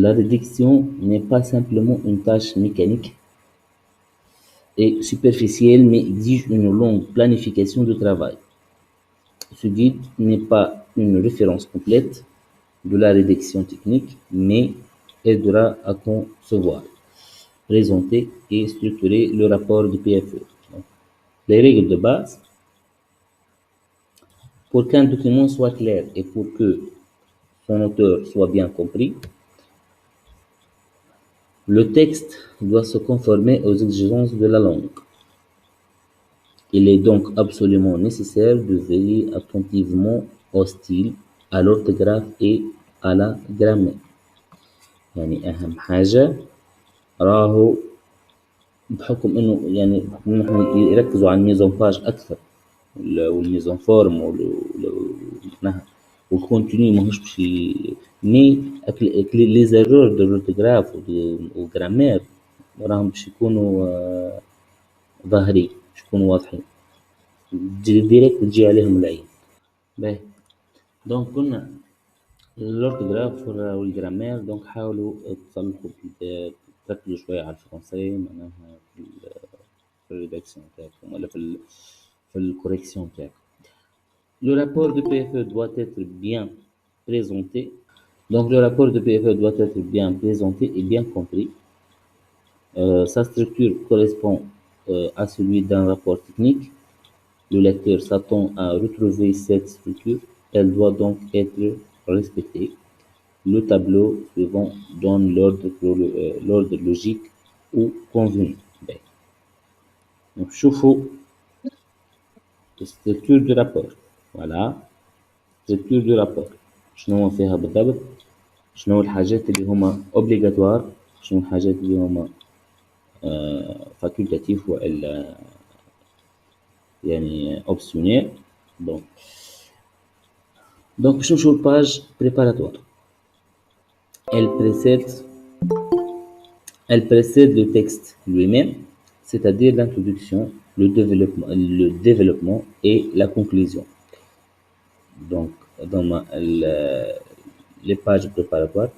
La rédaction n'est pas simplement une tâche mécanique et superficielle, mais exige une longue planification de travail. Ce guide n'est pas une référence complète de la rédaction technique, mais aidera à concevoir, présenter et structurer le rapport de PFE. Donc, les règles de base, pour qu'un document soit clair et pour que son auteur soit bien compris, le texte doit se conformer aux exigences de la langue. Il est donc absolument nécessaire de veiller attentivement au style, à l'orthographe et à la grammaire. يعني أهم حاجة راهو بحكم إنه يعني بحكم إنه إحنا يركزوا على الميزون باج أكثر والميزون فورم معناها والكونتينيو ماهوش باش مي لي زيرور دو لورتوغراف والجرامير راهم باش يكونوا ظاهرين باش يكونوا واضحين ديريكت تجي عليهم العين. باهي دونك قلنا الأورثوغراف والجرامير دونك حاولوا تصلحوا تركزوا شوية على الفرنسي معناها في الريداكسيون تاعكم ولا في الكوريكسيون تاعكم. Le rapport de PFE doit être bien présenté. Donc le rapport de PFE doit être bien présenté et bien compris. Sa structure correspond à celui d'un rapport technique. Le lecteur s'attend à retrouver cette structure. Elle doit donc être respectée. Le tableau suivant donne l'ordre logique ou convenu. Donc شوفوا structure du rapport. Voilà. structure du rapport. شنو فيها بالضبط؟ شنو الحاجات اللي هما obligatoire؟ شنو الحاجات اللي هما facultatif وإلا يعني optionnel. Donc باش نمشيو للباج préparatoire. Elle précède le texte lui-même, c'est-à-dire l'introduction, le développement et la conclusion. Donc, dans les pages préparatoires,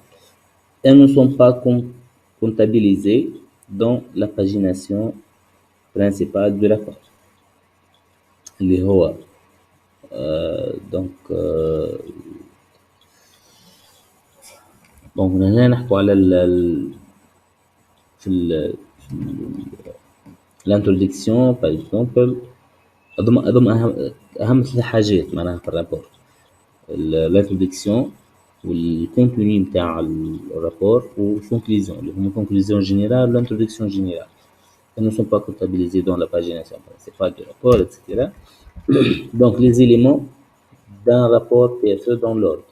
elles ne sont pas comptabilisées dans la pagination principale du rapport. اللي هو donc هنا نحكوا على في l'introduction par exemple أضم أهم 3 حاجات معناها في الرابور l'introduction والcontenu نتاع الرابور والconclusion اللي هما conclusion générale l'introduction générale. Elles ne sont pas comptabilisées dans la pagination principale du rapport, etc. Donc les éléments d'un rapport PFE dans l'ordre.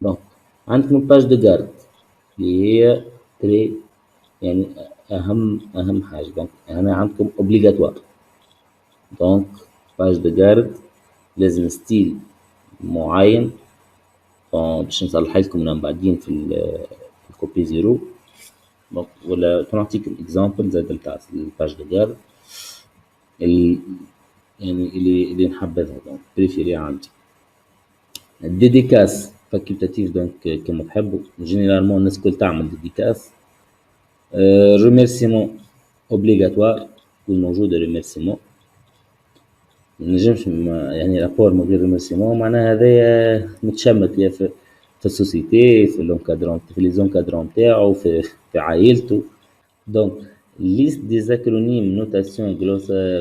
Donc عندكم page de garde اللي هي très يعني أهم حاجة. donc هنا عندكم obligatoire. donc page de garde لازم ستيل معين باش نصلح لكم من بعدين في الكوبي زيرو. donc ولا نعطيكم اكزامبل زاد نتاع الباج دو جارد يعني اللي نحبذها دونك بريفيري عندي. الديديكاس فاكولتاتيف دونك كما تحبوا جينيرالمون الناس الكل تعمل ديديكاس. ريميرسيمون اوبليغاتوار يكون موجود ريميرسيمون. منجمش يعني رابور من غير ريميرسيمون معناها هذايا متشمت يا في السوسيتي في لونكادرون في لي زونكادرون تاعو في عائلته. دونك liste des acronymes notation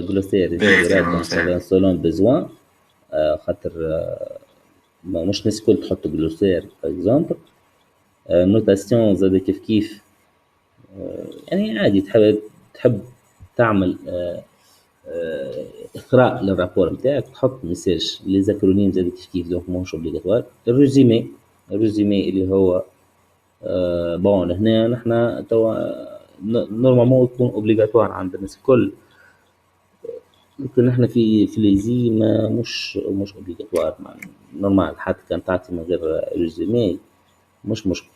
glossaire etc. selon besoin خاطر مش الناس الكل تحط glossaire par exemple. notation زاد كيف يعني عادي تحب تعمل اقراء للرابور نتاعك تحط ميساج لي زاكرونيم زاد كيف دونك ماهوش اوبليغاتوار. الريزومي اللي هو بون هنا نحنا توا نورمالمون يكون اوبليغاتوار عند الناس الكل. لكن نحنا في ليزي ما مش اوبليغاتوار نورمال حتى كان تعطي من غير ريزومي مش مشكل.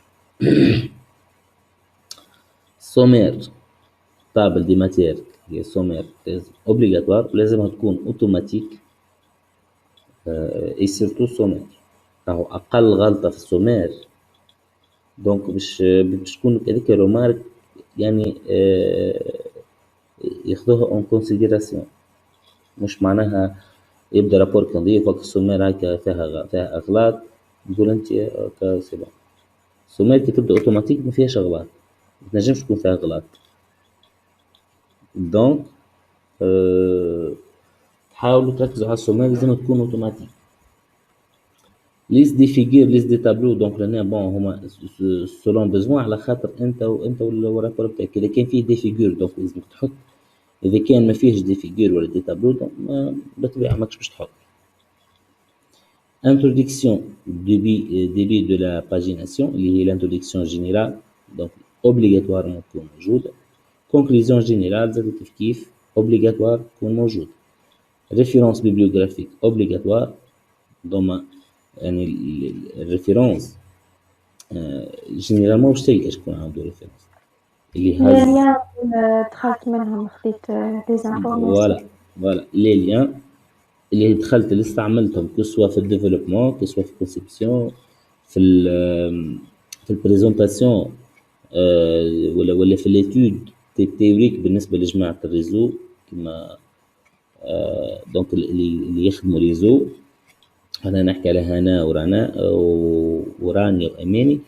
سومير طابل دي ماتير هي سومير لازم اوبليغاتوار ولازمها تكون اوتوماتيك اي سيرتو سومير. راهو اقل غلطه في السومير دونك باش تكون هذيك الرومارك يعني ياخذوها اون كونسيديراسيون. مش معناها يبدا رابور نظيف وقت السومير هكا فيها اغلاط تقول انت هكا سي بون. السومير كي تبدا اوتوماتيك ما فيهاش اغلاط، ما تنجمش تكون فيها اغلاط. دونك حاولوا تركزوا على السومير لازم تكون اوتوماتيك. ليست دي فيجور ليست دي تابلو دونك لهنا بون هما سولون بيزوان على خاطر انت والرابور بتاعك. اذا كان فيه دي فيجور دونك لازم تحط، اذا كان ما فيهش دي فيجور ولا دي تابلو دونك بالطبيعه ماكش باش تحط. Introduction début de la pagination اللي هي l'introduction générale donc obligatoirement تكون موجودة. Conclusion générale زاد كيف obligatoire تكون موجودة. Référence bibliographique obligatoire دوما يعني الريفيرونس جينيرالمون واش تلقى شكون عنده ريفيرونس اللي هز دخلت منهم خديت دي فوالا لي ليان اللي دخلت اللي استعملتهم كسوا في الديفلوبمون كسوا في الكونسيبسيون في البريزونطاسيون ولا في ليتود تيوريك بالنسبه لجماعه الريزو كما دونك اللي يخدموا ريزو. انا نحكي على هنا ورانا وراني واماني.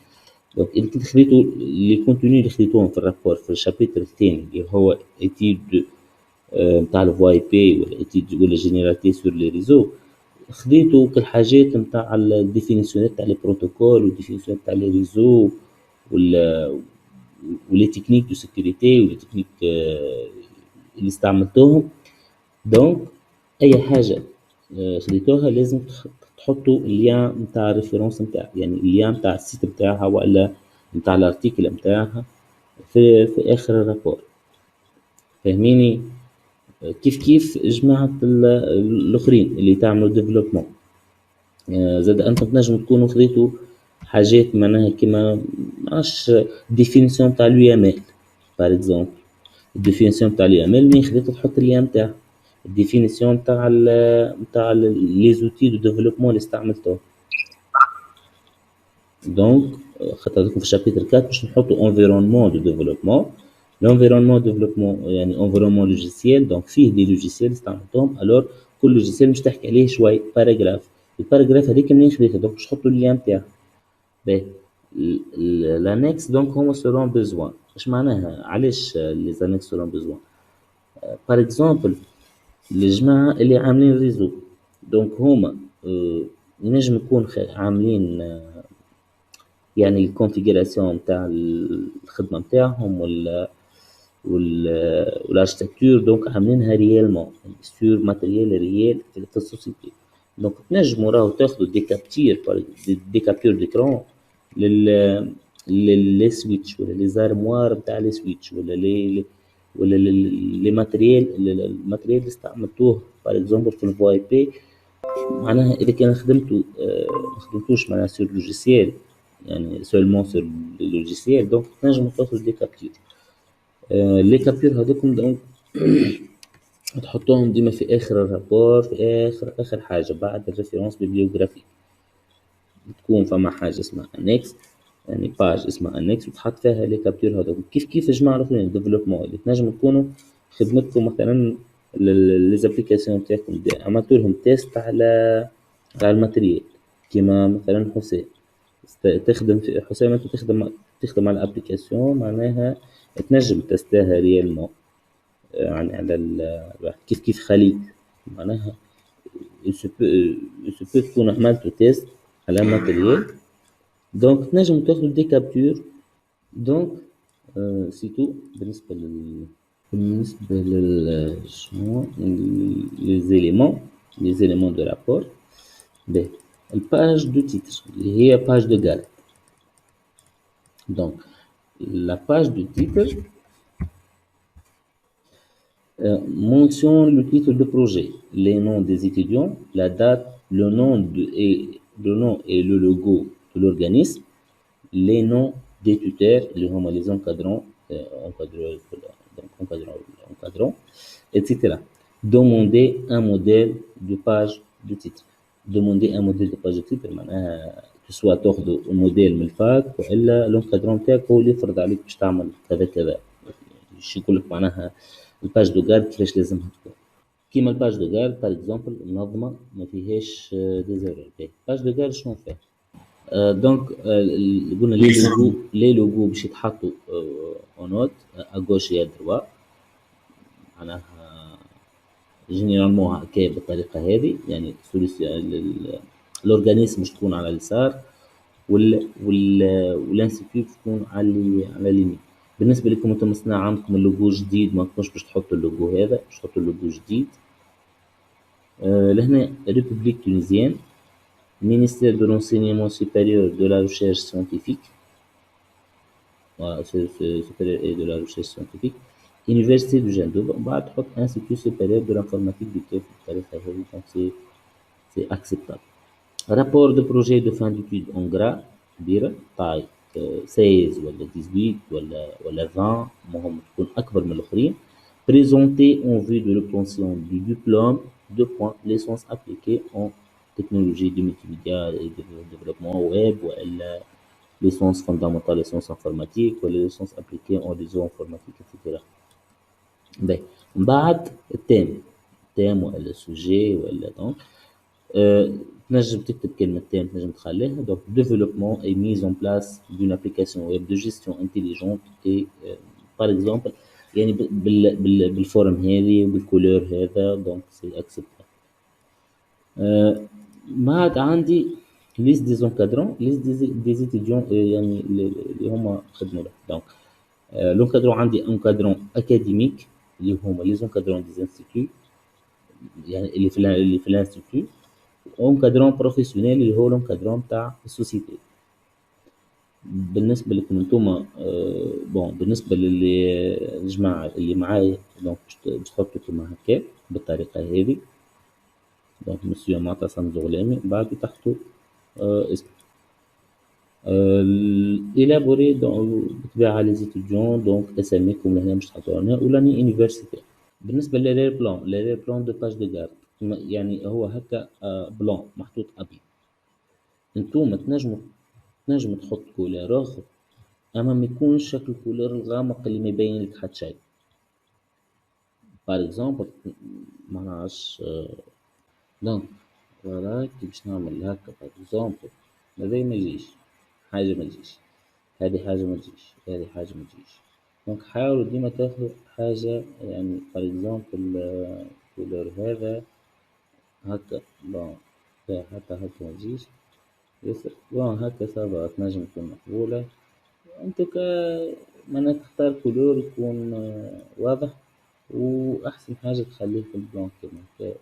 دونك اللي كنت خديتو لي كونتوني اللي خديتوهم في الرابور في الشابيتر الثاني اللي هو ايتيد نتاع الفو اي بي ولا ايتيد ولا جينيراليتي سور لي ريزو، خديتو كالحاجات نتاع الديفينيسيون تاع لي بروتوكول والديفينيسيون تاع لي ريزو ولي تكنيك دو سيكوريتي ولي تكنيك اللي استعملتوهم. دونك اي حاجه خديتوها لازم تحطوا اللين نتاع الريفيرونس نتاعها يعني اللين نتاع السيت نتاعها ولا نتاع الارتيكل نتاعها في اخر الرابور. فاهميني؟ كيف جماعة الاخرين اللي تعملوا ديفلوبمون زاد انتم تنجموا تكونوا خديتوا حاجات معناها كيما معرفش ديفينيسيون تاع اليو ام ال بار اكزومبل. الديفينيسيون تاع اليو ام ال مين خديتو تحط اللين نتاعها. الديفينيسيون تاع لي زوتي دو ديفلوبمون اللي استعملتوه. دونك خاطر في الشابيتر 4 باش نحطوا انفيرونمون دو ديفلوبمون. l'environnement développement يعني environnement logiciel دونك فيه دي لوجيسيال استعملتهم. الور كل لوجيسيال مش تحكي عليه شوي باراجراف. الباراجراف هذيك منين خديتها دونك باش نحطوا اللين نتاعها. باهي l'annexe دونك هما selon besoin. اش معناها علاش لي زانكس selon besoin؟ بار اكزومبل الجماعة اللي عاملين ريزو دونك هما ينجم يكون عاملين يعني الكونفيغوراسيون نتاع الخدمة نتاعهم والاركتيكتور دونك عاملينها ريالمون سور ماتريال ريال في السوسيتي. دونك تنجموا راهو تاخذوا دي كابتور ديكرون لي سويتش ولا لي زارموار نتاع لي سويتش ولا لي ماتريال اللي استعملتوه بار اكزومبل في الفو اي بي. معناها اذا كان خدمتوش معناها سور لوجيسيال يعني سولمون سور لوجيسيال دونك تنجموا تاخذوا دي كابتور. لي كابتور هذوكم دونك تحطوهم ديما في اخر الرابور في اخر حاجه بعد الريفيرونس بيبليوغرافيك. تكون فما حاجه اسمها انكس يعني باج اسمها انكس وتحط فيها لي كابتور هذوكم. كيف الجماعه الاخرين الديفلوبمون اللي تنجموا تكونوا خدمتكم مثلا لي زابليكاسيون تاعكم عملتوا لهم تيست على الماتريال كيما مثلا حسين تخدم في حسين انت تخدم على الابليكاسيون معناها تنجم تستاها ريالمون يعني على كيف خليل معناها يسوبو تكون عملتو تيست على ماتريال دونك تنجم تاخذ دي كابتور. دونك سيتو بالنسبه شنو لي زيليمون دو رابور. باهي الباج دو تيتر اللي هي باج دو غارد. دونك la page du titre mentionne le titre de projet, les noms des étudiants, la date, le nom et le logo de l'organisme, les noms des tuteurs, les encadrants, etc. Demander un modèle de page de titre. Demander un modèle de page de titre, tout سواء تاخذوا موديل من الفاك والا لونكادرون نتاعك هو اللي يفرض عليك باش تعمل كذا كذا. باش يقول لك معناها الباج دو جارد كيفاش لازمها تكون. كيما الباج دو جارد باغ اكزومبل منظمه ما فيهاش ديزيرور. باج دو جارد شنو فيه؟ دونك قلنا لي لوغو باش يتحطوا اون نوت اغوش يا دروا، معناها جينيرالمون هكا بالطريقه هذه، يعني الاورغانيزم باش تكون على اليسار والانستيتيوت تكون على اليمين. بالنسبه لكم انتم مصنع عندكم اللوغو جديد، ما تكونش باش تحطوا اللوغو هذا، باش تحطوا اللوغو جديد. لهنا ريبوبليك تونيزيان، ministère de l'enseignement supérieur de la recherche scientifique, voilà, supérieur et de la recherche scientifique, Université du Gendouba, بعد تحط Institut supérieur de l'informatique du Caire بالطريقة هذه، donc c'est acceptable. Rapport de projet de fin d'études en gras كبيرة طاي 16 ولا 18 ولا 20، المهم تكون أكبر من الآخرين. Présenté en vue de l'obtention du diplôme de points licence appliquée en technologie du multimédia et de développement web ولا licence fondamentale licence informatique ولا licence appliquée en réseau informatique etc. باهي من بعد التام ولا السوجي ولا دونك تنجم تكتب كلمة تام، تنجم تخليها دونك développement et mise en place d'une application web de gestion intelligente et par exemple يعني بالفورم هذه وبالكولور هذا، دونك سي اكسبتابل. بعد عندي ليست دي زونكادرون، ليست دي زيتيديون يعني اللي هما خدموا له. دونك لونكادرون عندي انكادرون اكاديميك اللي هما لي زونكادرون دي انستيتيو، يعني اللي في الانستيتيو، وانكادرون بروفيسيونيل اللي هو لونكادرون تاع السوسيتي. بالنسبه لكم انتوما بون بالنسبه للجماعه اللي معايا، دونك باش تحطوا كيما هكا بالطريقه هذه. دونك مسيو معتصم زغلامي، بعد تحطوا اسم élaboré بالطبيعه لي زيتيديون، دونك اساميكم لهنا باش تحطوها هنا ولاني يونيفرسيتي. بالنسبه للرير بلان دو باج دو جارد، يعني هو هكا بلان محطوط ابيض. انتوما تنجم تحط كولور اخر، اما ما يكونش شكل الكولور الغامق اللي ما يبين لك حتى شيء. باغ اكزومبل ما نعرفش دونك فوالا كي باش نعمل هكا باغ اكزومبل هذا ما يجيش حاجه، ما تجيش هذه حاجه، ما تجيش هذه حاجه، ما تجيش. دونك حاولوا ديما تاخذوا حاجه يعني باغ اكزومبل الكولور هذا هكا بون حتى هكا ما تجيش ياسر بون هكا صافا تنجم تكون مقبولة. انت معناها تختار كولور يكون واضح، واحسن حاجة تخليه في البلان كيما هكا.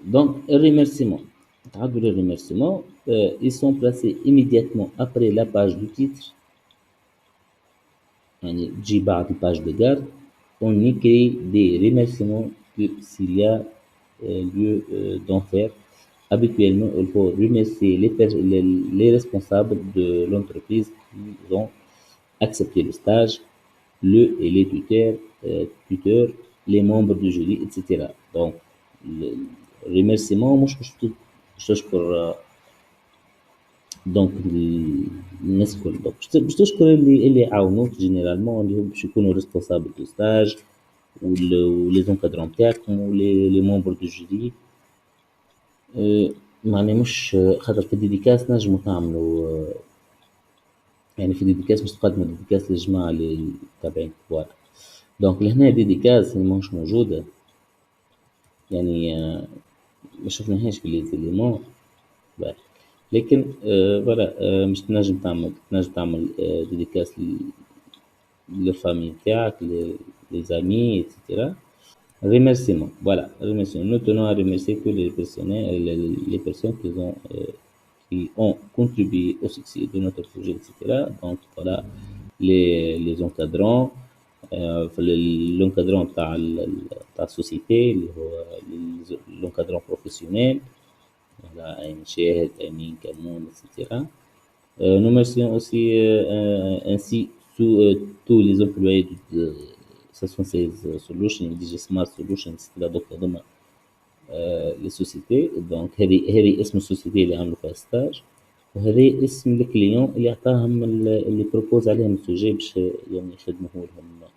دونك الريميرسيمون، تعدوا للريميرسيمون ils sont placés immédiatement après la page du titre، يعني تجي بعد الباج دو جارد. on écrit des remerciements s'il y a lieu d'en faire. Habituellement, il faut remercier les responsables de l'entreprise qui ont accepté le stage, et les tuteurs, les membres du jury, etc. Donc, le remerciement, moi, je تشكر دونك الناس الكل، دونك باش تشكر اللي يعاونوك جينيرالمون، اللي هم باش يكونوا ريسبونسابل دو ستاج ولي زونكادرون تاعكم ولي ممبر دو جوري. معني مش خاطر في الديديكاس نجمو نعملو يعني في الديديكاس باش تقدمو ديديكاس للجماعة اللي تابعين كبار. دونك لهنا ديديكاس اللي ماهوش موجودة يعني ما شفناهاش في ليزيليمون، لكن فوالا مش تنجم تعمل ديديكاس للفامي تاعك لزامي etc. Remerciements, voilà, remerciements. Nous tenons à remercier tous les personnes qui ont contribué au succès de notre projet, etc. Donc voilà, les encadrants, l'encadrant تاع السوسيتي اللي هو l'encadrant professionnel، voilà, Aïn Chahed, Amin, Kamoun, etc. Nous remercions aussi ainsi tous les employés de 76 Solutions, DJ Smart Solutions، donc les sociétés. Donc هذه اسم السوسيتي اللي عملوا فيها ستاج. وهذا اسم الكليون اللي عطاهم اللي بروبوز عليهم السوجي باش يعني يخدموه لهم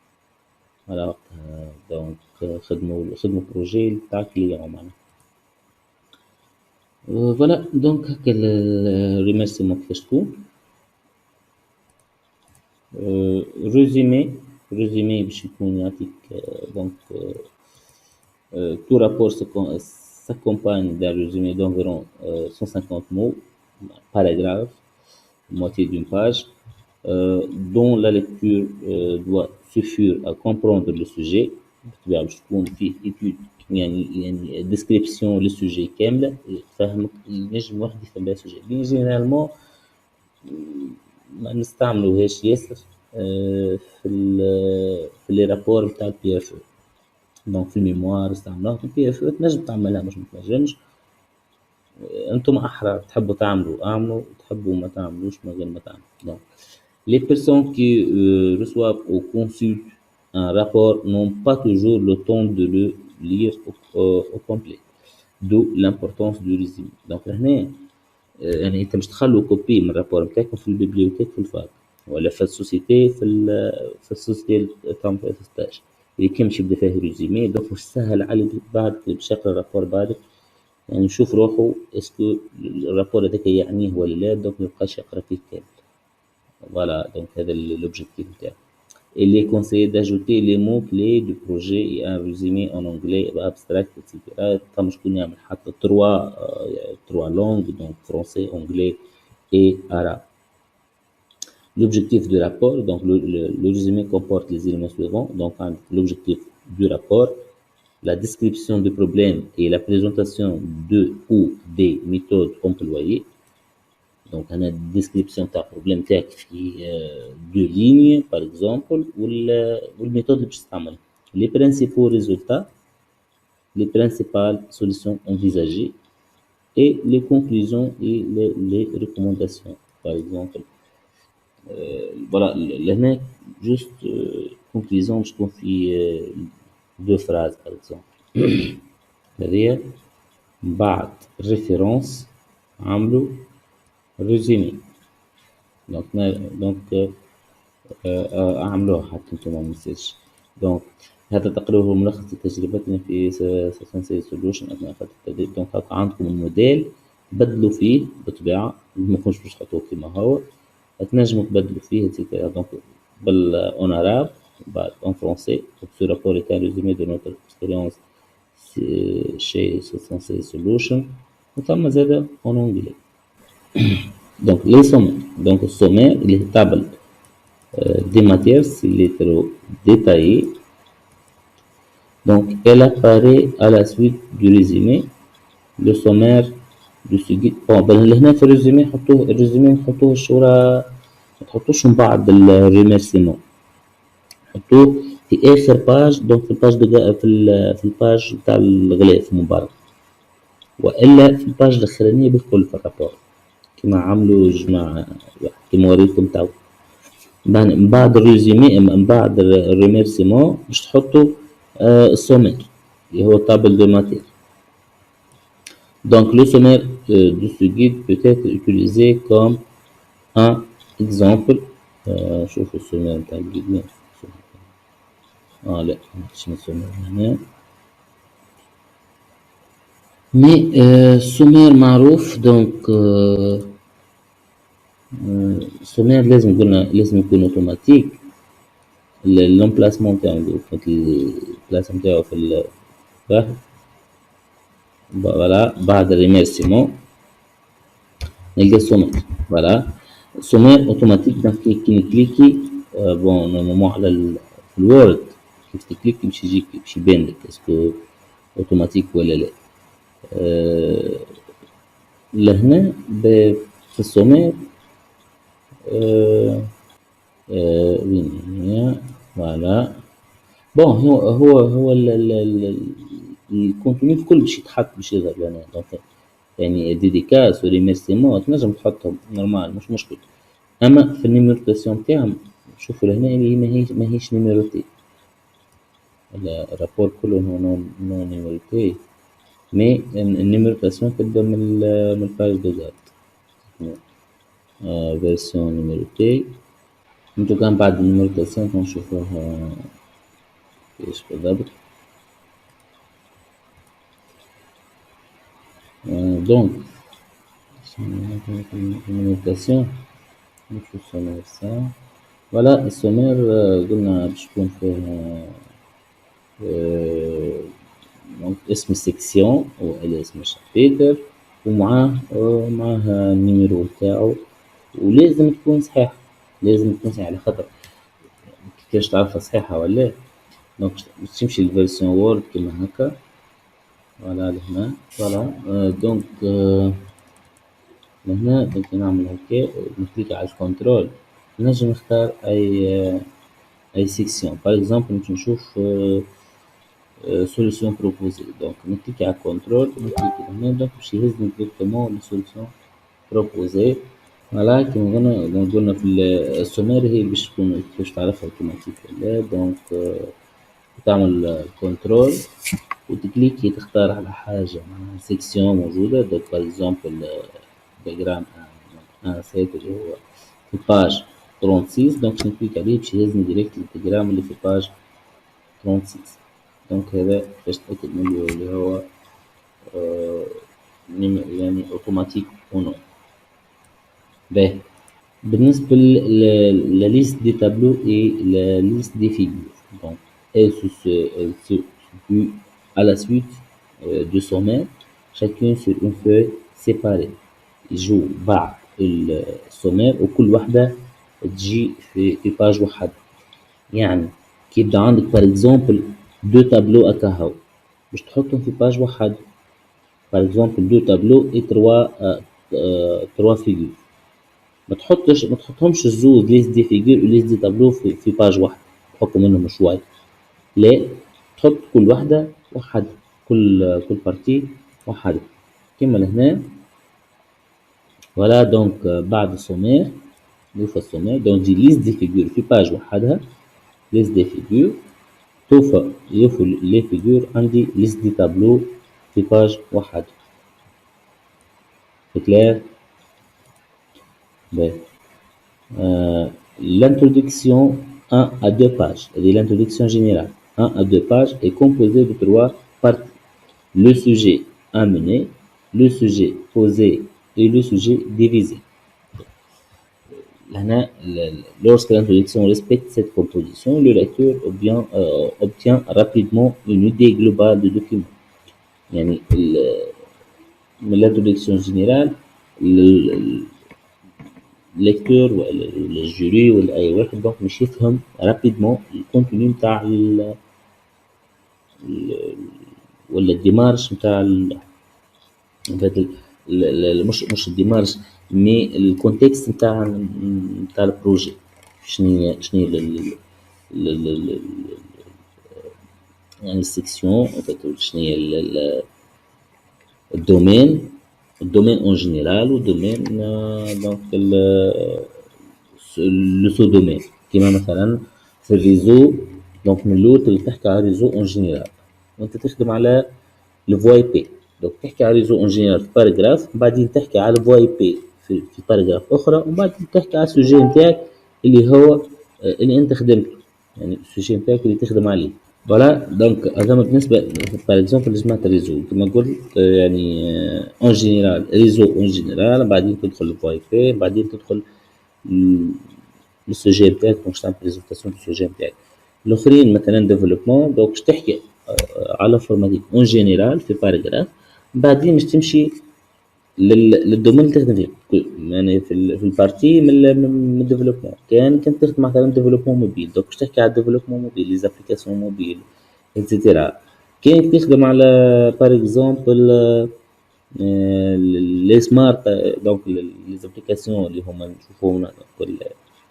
على وقتها. دونك خدموا بروجي تاع كليون معناها. فوالا دونك هاكا الريميرسيمون كيفاش تكون. ريزومي باش يكون يعطيك دونك tout rapport s'accompagne d'un résumé d'environ 150 mots, paragraphe, moitié d'une page, dont la lecture doit suffire à comprendre le sujet. باش تكون فيه étude يعني description للسوجي كاملة تفهمك ينجم واحد يفهم بها السوجي. بين جينيرالمون ما نستعملوهاش ياسر في لي رابور نتاع البي اف او. دونك في الميموار استعملوها في البي اف او، تنجم تعملها مش متنجمش، انتم احرار تحبوا تعملوا اعملوا، تحبوا ما تعملوش من غير ما تعملوا. دونك les personnes qui reçoivent ou consultent un rapport n'ont pas toujours le temps de le lire au complet, d'où l'importance du résumé. donc هنا يعني انت مش تخلوا كوبي من الرابور نتاعكم في البيبليوتيك في الفاك ولا في السوسيتي في السوسيتي تاعكم في الستاج اللي كان باش يبدا فيه ريزومي. دونك مش سهل عليه بعد باش يقرا الرابور بعدك، يعني يشوف روحه اسكو الرابور هذاك يعنيه ولا لا، دونك ميبقاش يقرا فيه كامل. فوالا دونك هذا l'objectif نتاعو. Il est conseillé d'ajouter les mots clés du projet et un résumé en anglais abstract etc. فما شكون يعمل حتى 3 langues donc français, anglais et arabe. L'objectif du rapport, donc le résumé comporte les éléments suivants. Donc l'objectif du rapport, la description du problème et la présentation de ou des méthodes employées. Donc on a une description de problème في 2 lignes par exemple والميثود اللي باش تستعمل. Les principaux résultats, les principales solutions envisagées et les conclusions et les recommandations par exemple. Voilà لهنا juste conclusion باش تكون في 2 phrases par exemple. هذيا بعد référence عملوا ريزومي. دونك اعملوها حتى انتم ما ننساش. دونك هذا تقريبا ملخص تجربتنا في سنسي سولوشن اثناء فتره التدريب. دونك هاكا عندكم الموديل بدلوا فيه بالطبيعه، ما تكونش باش تحطوه كيما هو، تنجموا تبدلوا فيه اتسيتيرا. دونك اون arabe بعد en français. Donc ce rapport est un résumé de notre expérience chez Sensei Solution. وثم زاد en anglais. Donc les sommaires. Donc le sommaire il est table des matières, il est trop détaillé. Donc elle apparaît à la suite du résumé. Le sommaire de ce guide. Bon هنا في الريزومي حطوه الريزومي نحطوه الصورة، ما تحطوش من بعد الريميرسيمون، حطوه في آخر باج. دونك في الباج في الباج بتاع الغلاف من برا، وإلا في الباج الأخرانية بالكل في الرابور كما عملوا جماعة كما وريتكم تو. من بعد الريزومي من بعد الريميرسيمون باش تحطوا السومير اللي هو تابل دو ماتير. Donc le sommaire de ce guide peut être utilisé comme un exemple. شوفوا السومير نتاع الجيد. لا مش السومير هنا، مي السومير معروف. دونك السومير لازم يكون اوتوماتيك. الامبلاسمون تاعو البلاصه نتاعو في الفهم. فوالا بعد الريميرسيمون نلقى السومير. فوالا السومير اوتوماتيك. دونك كي نكليكي بون نورمالمون على الوورد كيف تكليكي باش يجيك باش يبان لك اسكو اوتوماتيك ولا لا. لهنا في السومير وين هي؟ فوالا بون هو الكونتوني الكل باش يتحط باش يظهر لنا. دونك يعني ديديكاس وريميرسيمون تنجم تحطهم نورمال مش مشكل. اما في النيميروتاسيون تاعهم شوفوا لهنا اللي ماهيش نيميروتي، الرابور كله نو نيميروتي، مي النيميروتاسيون تبدا من الباج دو غارد. فيرسيون نيميروتي. انتو كان بعد النيميروتاسيون نشوفوها كيفاش بالضبط. دونك النيميروتاسيون نشوف السومير سا. فوالا السومير قلنا باش يكون فيه دونك اسم السيكسيون ولا اسم الشابيتر ومعاه النيميرو تاعو، ولازم تكون صحيحة، لازم تكون صحيحة على خاطر كيفاش تعرفها صحيحة ولا. دونك باش تمشي للفيرسيون وورد كيما هكا. فوالا لهنا فوالا دونك لهنا كي نعمل هكا نكليك على الكنترول نجم نختار أي سيكسيون. باغ إكزومبل باش نشوف solution proposée. Donc نكليك على الكنترول نكليك هنا دونك باش يهزني ديريكتومون للسوليسيون بروبوزي. فوالا كيما قلنا في السومير هي باش تكون كيفاش تعرفها اوتوماتيك ولا. دونك تعمل كنترول وتكليكي تختار على حاجة معناها سيكسيون موجودة. دونك باغ إكزومبل دياغرام ان سيت اللي هو في باج 36. دونك نكليك عليه باش يهزني ديريكت الدياغرام اللي في باج 36. دونك هذا باش تأكد منه اللي هو يعني اوتوماتيك او نو. باهي بالنسبة لليست دي تابلو et la liste des figures. Donc elles se situent à la suite de sommaire, chacune sur une feuille séparée. يجوا بعض السومير وكل واحدة تجي في باج واحد. يعني كي يبدا عندك باغ اكزومبل دو تابلو أكاهو باش تحطهم في باج واحد. باغ اكزومبل دو تابلو اي تروا فيجور، ما تحطهمش الزوز ليست دي فيجور وليست دي تابلو في باج واحد تحطوا منهم شوي. لا تحط كل واحدة واحد، كل بارتي واحد كيما لهنا. فوالا دونك بعد السومير نوفى السومير دونك دي ليست دي فيجور في باج وحدها. ليست دي فيجور توفى يوفوا لي فيجور عندي ليست دي تابلو في باج واحد. كلير. باهي l'introduction 1 à 2 pages, c'est l'introduction générale 1 à 2 pages est composée de 3 parties: le sujet amené, le sujet posé et le sujet divisé. Là, lorsque l'introduction respecte cette composition, le lecteur obtient rapidement une idée globale du document. يعني من l'introduction générale الlecteur ولا الجوري ولا أي واحد دونك باش يفهم رابيدمون الكونتوني نتاع ولا الديمارش نتاع مش الديمارش مي الكونتكست نتاع البروجي. شنو يعني السيكسيون شنو هي الدومين en général والدومين دونك لو سو دومين. كيما مثلا في الريزو دونك من اللوت اللي تحكي على الريزو en général وانت تخدم على الفو اي بي. دونك تحكي على الريزو en général في باراجراف بعدين تحكي على الفو اي بي في باراجراف اخرى وبعدين تحكي على السوجي نتاعك اللي هو اللي انت خدمته، يعني السوجي نتاعك اللي تخدم عليه. فوالا دونك هذا بالنسبة باغ اكزومبل لجماعة الريزو كما قلت يعني اون جينيرال ريزو اون جينيرال بعدين تدخل الواي فاي بعدين تدخل السوجي نتاعك باش تعمل بريزونطاسيون دو السوجي نتاعك. الاخرين مثلا ديفلوبمون دونك باش تحكي على فورماتيك اون جينيرال في باراجراف بعدين باش تمشي للدومين اللي تخدم فيه. يعني في البارتي من الديفلوبمون كنت تخدم مثلا ديفلوبمون موبيل دونك باش تحكي على ديفلوبمون موبيل لي زابليكاسيون موبيل اكسيتيرا. كاين تخدم على باغ اكزومبل لي سمارت دونك لي زابليكاسيون اللي هما نشوفوهم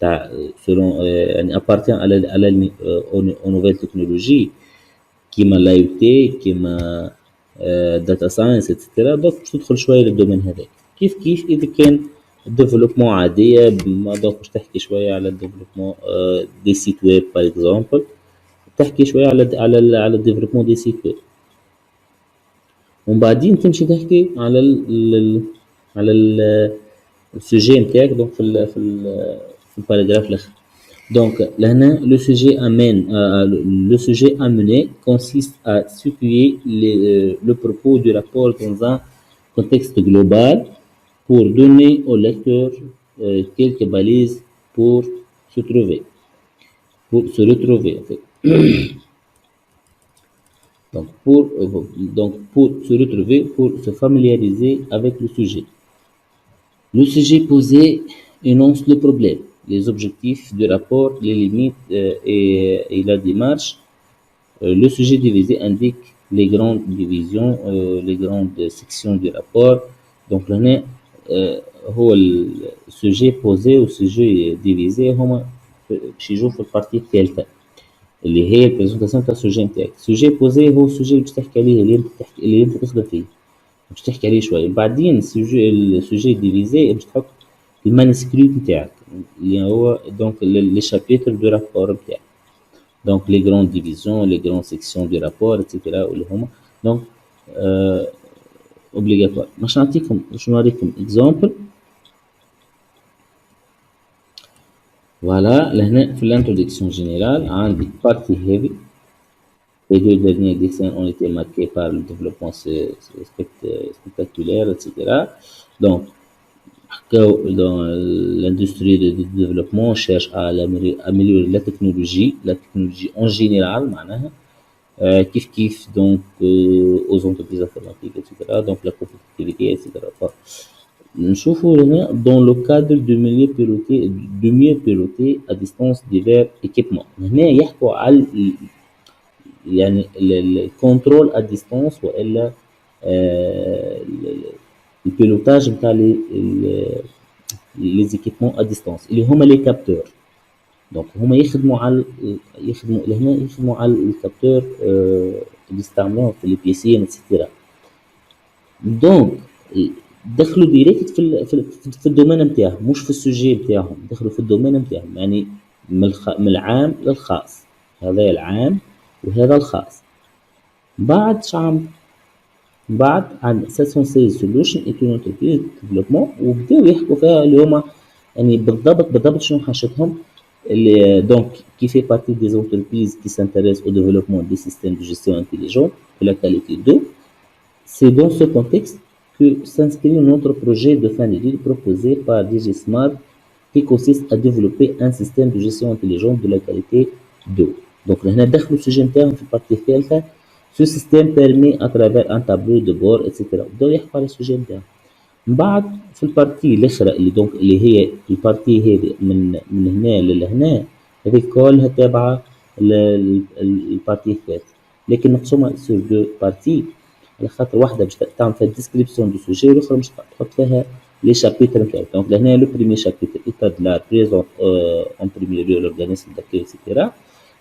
تاع سولون يعني ابارتيان على او نوفيل تكنولوجي كيما لاي تي كيما داتا ساينس اكسيتيرا. دونك باش تدخل شويه للدومين هذاك. كيف اذا كان ديفلوبمون عاديه دونك باش تحكي شويه على الديفلوبمون دي سيت ويب باغ اكزومبل تحكي شويه على الديفلوبمون دي سيت ويب ومن بعدين تمشي تحكي على السوجي نتاعك دونك في الباراجراف الاخر. Donc, لهنا le sujet amené consiste à situer le propos du rapport dans un contexte global pour donner au lecteur quelques balises pour se trouver, pour se retrouver en fait. Donc pour se retrouver, pour se familiariser avec le sujet. Le sujet posé énonce le problème, les objectifs du rapport, les limites et la démarche. Le sujet divisé indique les grandes divisions, les grandes sections du rapport. Donc هنا هو السوجي بوزي والسوجي ديفيزي هما باش يجوا في البارتي الثالثة اللي هي البريزونطاسيون تاع السوجي نتاعك. السوجي بوزي هو السوجي اللي باش تحكي عليه اللي انت تخدم فيه باش تحكي عليه شوية. بعدين السوجي ديفيزي باش تحط المانسكريبت نتاعك اللي هو دونك لي شابيتر دو رابور نتاعك. Donc les grandes divisions, les grandes sections du rapport, etc. اللي هما donc obligatoire. باش نوريكم exemple. Voilà, لهنا في l'introduction générale عندي partie heavy. Les deux derniers dessins ont été marqués par le développement spectaculaire, etc. Donc, dans l'industrie de développement, on cherche à améliorer la technologie en général, معناها كيف donc aux entreprises informatiques, etc. Donc la compétitivité, etc. نشوفوا هنا dans le cadre de mieux piloter à distance divers équipements. هنا يحكوا على يعني الكنترول ا ديستانس والا البيلوتاج نتاع لي زيكيبمون ا ديستانس اللي هما لي كابتور. دونك هما يخدموا على الكابتور اللي يستعملوه في لي بيسي اتسيتيرا. دونك دخلوا ديريكت في الدومين نتاعهم مش في السوجي نتاعهم، دخلوا في الدومين نتاعهم يعني من العام للخاص. هذا العام وهذا الخاص. بعد عن 716 solution et une entreprise de développement وبداو يحكوا فيها اللي هما يعني بالضبط شنو حاجتهم اللي donc qui fait partie des entreprises qui s'intéressent au développement des systèmes de gestion intelligents et la qualité d'eau. C'est dans ce contexte que s'inscrit notre projet de fin d'études proposé par DigiSmart qui consiste à développer un système de gestion intelligente de la qualité d'eau. Donc هنا دخلوا السوجي نتاعهم في البارتي الثالثة. Ce système permet à travers un tableau de bord etc. بداو يحكوا على السوجي نتاعهم. من بعد في البارتي الأخرى اللي هي البارتي هذه من هنا لهنا هذه كلها تابعة للبارتي الثالثة، لكن نقسمها سور دو بارتي على خاطر واحدة باش تعمل فيها ديسكريبسيون دو سوجي والأخرى باش تحط فيها لي شابيتر نتاعك. دونك لهنا لو بريمي شابيتر état de la présence en premier lieu l'organisme d'accueil etc.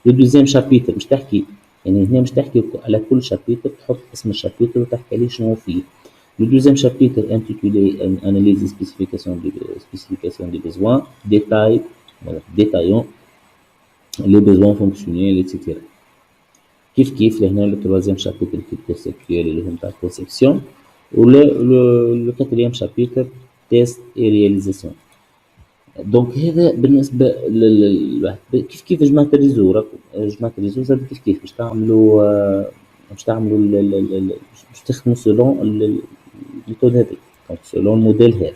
Le deuxième chapitre باش تحكي يعني هنا باش تحكي على كل شابيتر تحط اسم الشابيتر وتحكي عليه شنو فيه. Le deuxième chapitre intitulé analyse et spécification des besoins détaillant les besoins fonctionnels etc. كيف لهنا le troisième chapitre conceptuel اللي هم تاع conception و le quatrième chapitre test et réalisation. دونك هذا بالنسبة كيف جماعة الريزو زاد كيف باش تعملوا باش تخدموا سولون الميثود هذيك دونك سولون الموديل هذا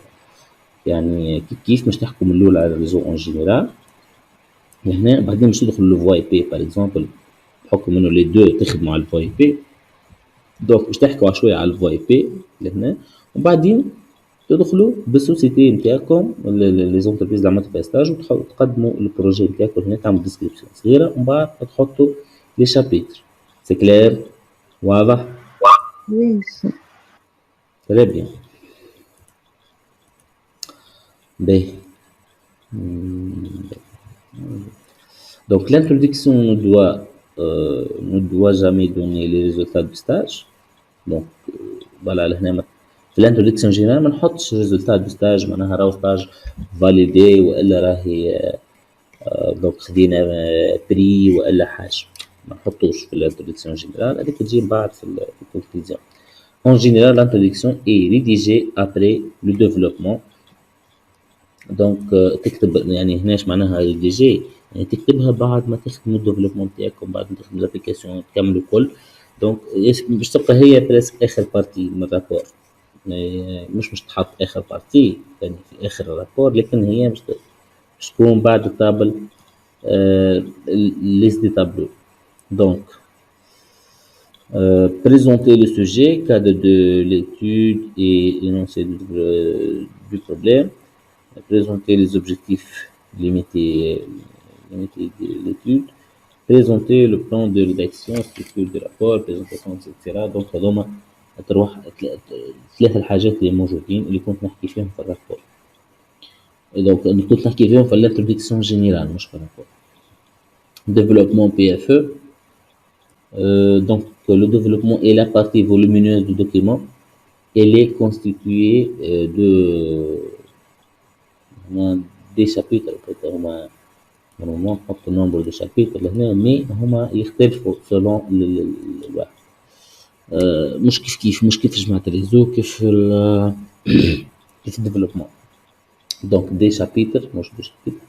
يعني كيف باش تحكوا من الأول على الريزو اون جينيرال. هنا بعدين باش تدخلوا لو في بي باغ اكزومبل بحكم انه لي دو تخدموا على الفي بي دونك باش تحكوا شويه على الفي بي لهنا وبعدين تدخلوا بالسوسيتي نتاعكم لي زونتربريز اللي عملتوا فيها ستاج وتقدموا البروجي نتاعكم هنا تعملوا ديسكريبسيون صغيره ومن بعد تحطوا لي شابيتر. سي كلير واضح؟ وي تري بيان. باهي donc l'introduction ne doit jamais donner les résultats du stage. donc voilà لهنا في الانترودكشن جينيرال ما نحطش ريزولتا دو ستاج معناها راهو ستاج فاليدي والا راهي دونك خدينا بري والا حاجه ما نحطوش في الانترودكشن جينيرال هذيك تجي من بعد في الكونكلوزيون. En général l'introduction est rédigée après le développement دونك تكتب يعني هناش معناها دي جي، يعني تكتبها بعد ما تخدموا الديفلوبمون تاعكم، بعد ما تخدموا الابليكاسيون تكملوا الكل. دونك باش تبقى هي بريسك اخر بارتي من الرابور، مش تحط اخر بارتي يعني في اخر الرابور، لكن هي باش تكون بعد التابل ليست دي تابلو. Donc, présenter le sujet, cadre de l'étude et énoncer du problème, présenter les objectifs limités de l'étude, présenter le plan de rédaction, structure du rapport, présentation, etc. Donc هذوما تروح ثلاث الحاجات اللي موجودين اللي كنت نحكي فيهم في الرابور. donc اللي كنت نحكي فيهم في l'introduction générale مش في الرابور. Développement PFE. Donc le développement est la partie volumineuse du document. Elle est constituée de des chapitres. Normalement نحط nombre de chapitres لهنا، mais هما يختلفوا selon الواحد. مش كيف جماعة الريزو كيف كيف الديفلوبمون. Donc des chapitres, مش des chapitres.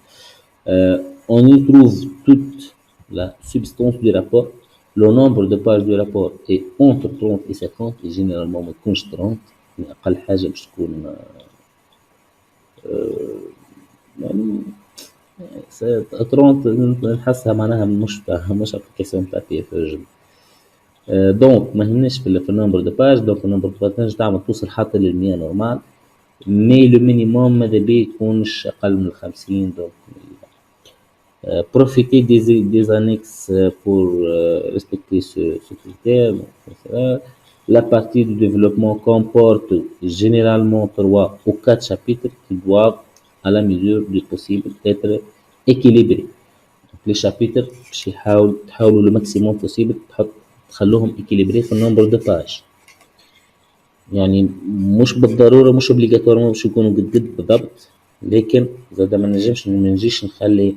On y trouve toute la substance du rapport. Le nombre de pages du rapport est entre 30 et 50 et généralement ما تكونش 30، يعني أقل حاجة باش تكون يعني 30 نحسها معناها مش ابليكاسيون تاع بي اف جد. دونك ما يهمناش في النمبر دو باج. دونك النمبر دو باج تنجم تعمل توصل حتى لل100 نورمال، مي لو مينيموم ماذا بيه يكونش أقل من 50. دونك profiter des annexes pour respecter ce critère. La partie du développement comporte généralement 3 ou 4 chapitres qui doivent à la mesure du possible être équilibrés. Les chapitres باش تحاولوا le maximum possible تخلوهم équilibrés في النمبر دو باج. يعني مش بالضرورة مش obligatoirement باش يكونوا قد بالضبط، لكن زادا ما نجيش نخلي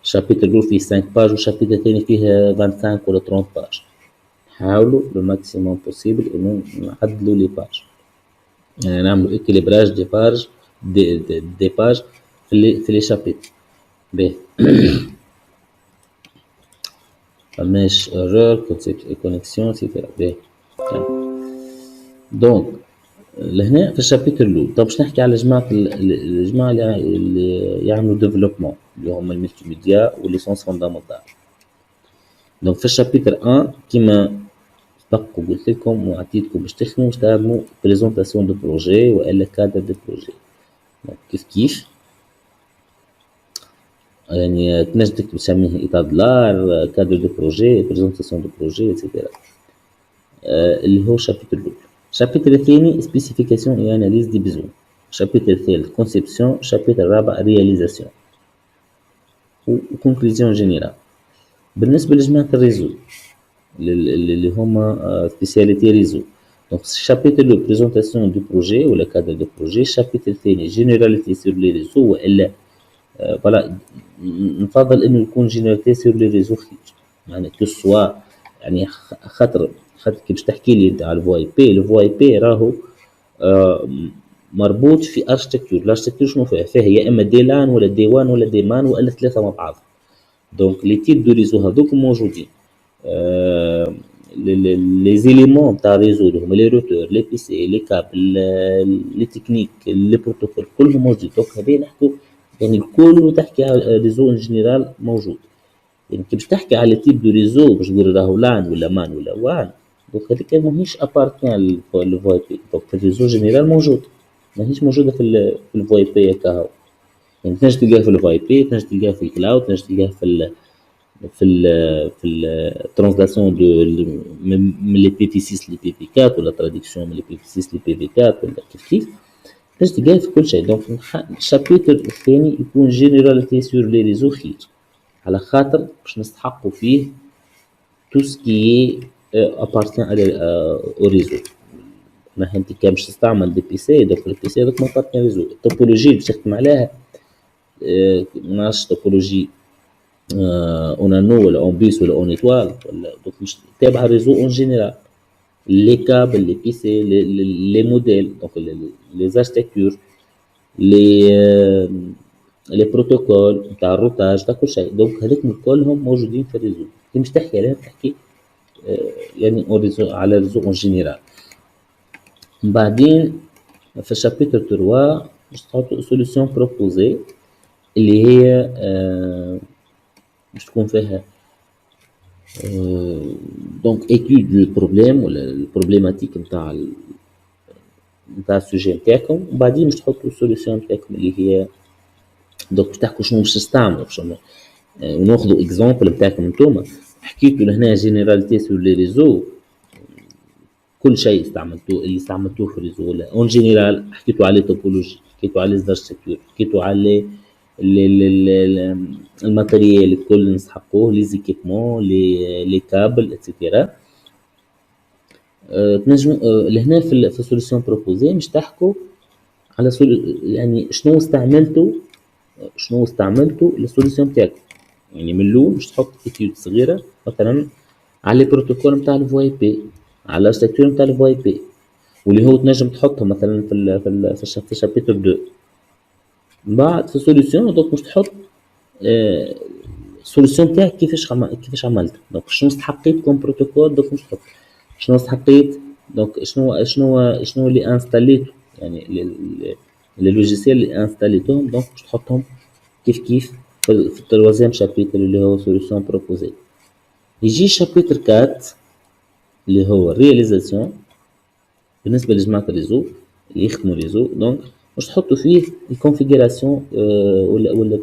شابيتر الأول فيه 5 باج والشابيتر الثاني فيه 25 ولا 30 باج. نحاولوا لو ماكسيموم بوسيبل انو نعدلوا لي باج، يعني نعملوا اكيليبراج دي باج دي باج في لي شابيتر. باهي فماش ايرور كونسيبت كونيكسيون سيتيرا. باهي دونك لهنا في الشابيتر الاول. طب باش نحكي على جماعة اللي يعملوا ديفلوبمون اللي هما الملتي ميديا وليسونس فوندامونتال. دونك في الشابيتر 1 كيما سبق قلت لكم وعطيتكم باش تخدموا باش تعملوا بريزونطاسيون دو بروجي والا كادر دو بروجي. كيف يعني تنجم تكتب تسميه اطار دولار، كادر دو بروجي، بريزونطاسيون دو بروجي اكسيتيرا. اللي هو الشابيتر الاول. الشابيتر الثاني سبيسيفيكاسيون اي اناليز دي بيزون. الشابيتر الثالث كونسيبسيون. الشابيتر الرابع رياليزاسيون وكونكلوزيون جينيرال. بالنسبة لجماعة الريزو اللي هما سبيسياليتي ريزو، دونك الشابيتر لو بريزونطاسيون دو بروجي ولا كادر دو بروجي. الشابيتر الثاني جينيراليتي سور لي ريزو والا فوالا نفضل انه يكون جينيراليتي سور لي ريزو خير، يعني كو سوا يعني خاطر كي باش تحكي لي انت على الفو اي بي، الفو اي بي راهو مربوط في اركتيكتور. الاركتيكتور شنو فيها يا اما دي لان ولا دي وان ولا دي مان ولا ثلاثه مع بعض. دونك لي تيب دو ريزو هذوك موجودين. لي زيليمون تاع ريزو اللي هما لي روتور لي بي سي لي كابل لي تكنيك لي بروتوكول كلهم موجودين. دونك هذه نحكوا يعني الكل تحكي على ريزو ان جينيرال موجود. يعني كي باش تحكي على تيب دو ريزو باش تقول راهو لان ولا مان ولا وان، دونك هذيك ماهيش ابارتيان للفو اي بي. دونك في الريزو جينيرال موجود، ماهيش موجوده في الفو اي بي هكا. يعني تنجم تلقاها في الفو اي بي، تنجم تلقاها في الكلاود، تنجم تلقاها في الترانسلاسيون من لي بي في 6 لي بي في 4 ولا تراديكسيون من لي بي في 6 لي بي في 4 ولا كيف تنجم تلقاها في كل شيء. دونك الشابيتر الثاني يكون جينيراليتي سور لي ريزو خير، على خاطر باش نستحقوا فيه تو سكي ابارتيان او ريزو. ما انت كان باش تستعمل دي بي سي، دونك البي سي هذاك ما ابارتيان ريزو. التوبولوجي اللي باش تخدم عليها منعرفش توبولوجي اون انو ولا اون بيس ولا اون ايطوال ولا، دونك مش تابع الريزو اون جينيرال. لي كابل لي بي سي لي موديل، دونك لي اركتيكتور لي لي بروتوكول نتاع الروتاج نتاع كل شيء. دونك هذوك كلهم موجودين في الريزو. كي مش تحكي عليهم تحكي يعني على الريزو اون جينيرال. بعدين في الشابتر 3 باش تحطوا سوليسيون بروبوزي اللي هي باش تكون فيها دونك ايتود للبروبليم ولا البروبليماتيك نتاع السوجي نتاعكم. وبعدين باش تحطوا السوليسيون نتاعكم اللي هي دونك باش تحكوا شنو باش تستعملوا شنو وناخذوا اكزامبل نتاعكم نتوما. حكيتوا لهنا جينيراليتي سور لي ريزو كل شيء استعملتوه اللي استعملتوه في الريزو ولا اون جينيرال. حكيتوا على توبولوجي، حكيتوا على الاركتيكتور، حكيتوا على الماتيريال الكل نسحقوه، لي زيكيبمون، لي كابل اتسيتيرا. تنجموا لهنا في السوليسيون بروبوزي مش تحكوا على يعني شنو استعملتوا للسوليسيون نتاعكم. يعني من الاول باش تحط ايتيود صغيره مثلا على لي بروتوكول نتاع الفواي بي، على الاركتيكتور نتاع الفواي بي، واللي هو تنجم تحطهم مثلا في الشابتر 2. من بعد في السوليسيون دونك باش تحط السوليسيون تاعك كيفاش عملت. دونك شنو استحقيت كوم بروتوكول دونك باش تحط شنو استحقيت. دونك شنو اللي انستاليتو يعني لي لوجيسيال اللي انستاليتوهم دونك باش تحطهم كيف في التروازيام شابتر اللي هو سوليسيون بروبوزي. يجي شابتر 4 اللي هو الرياليزاسيون بالنسبه لجماعه الريزو اللي يخدموا ريزو. دونك باش تحطوا فيه الكونفيغوراسيون ولا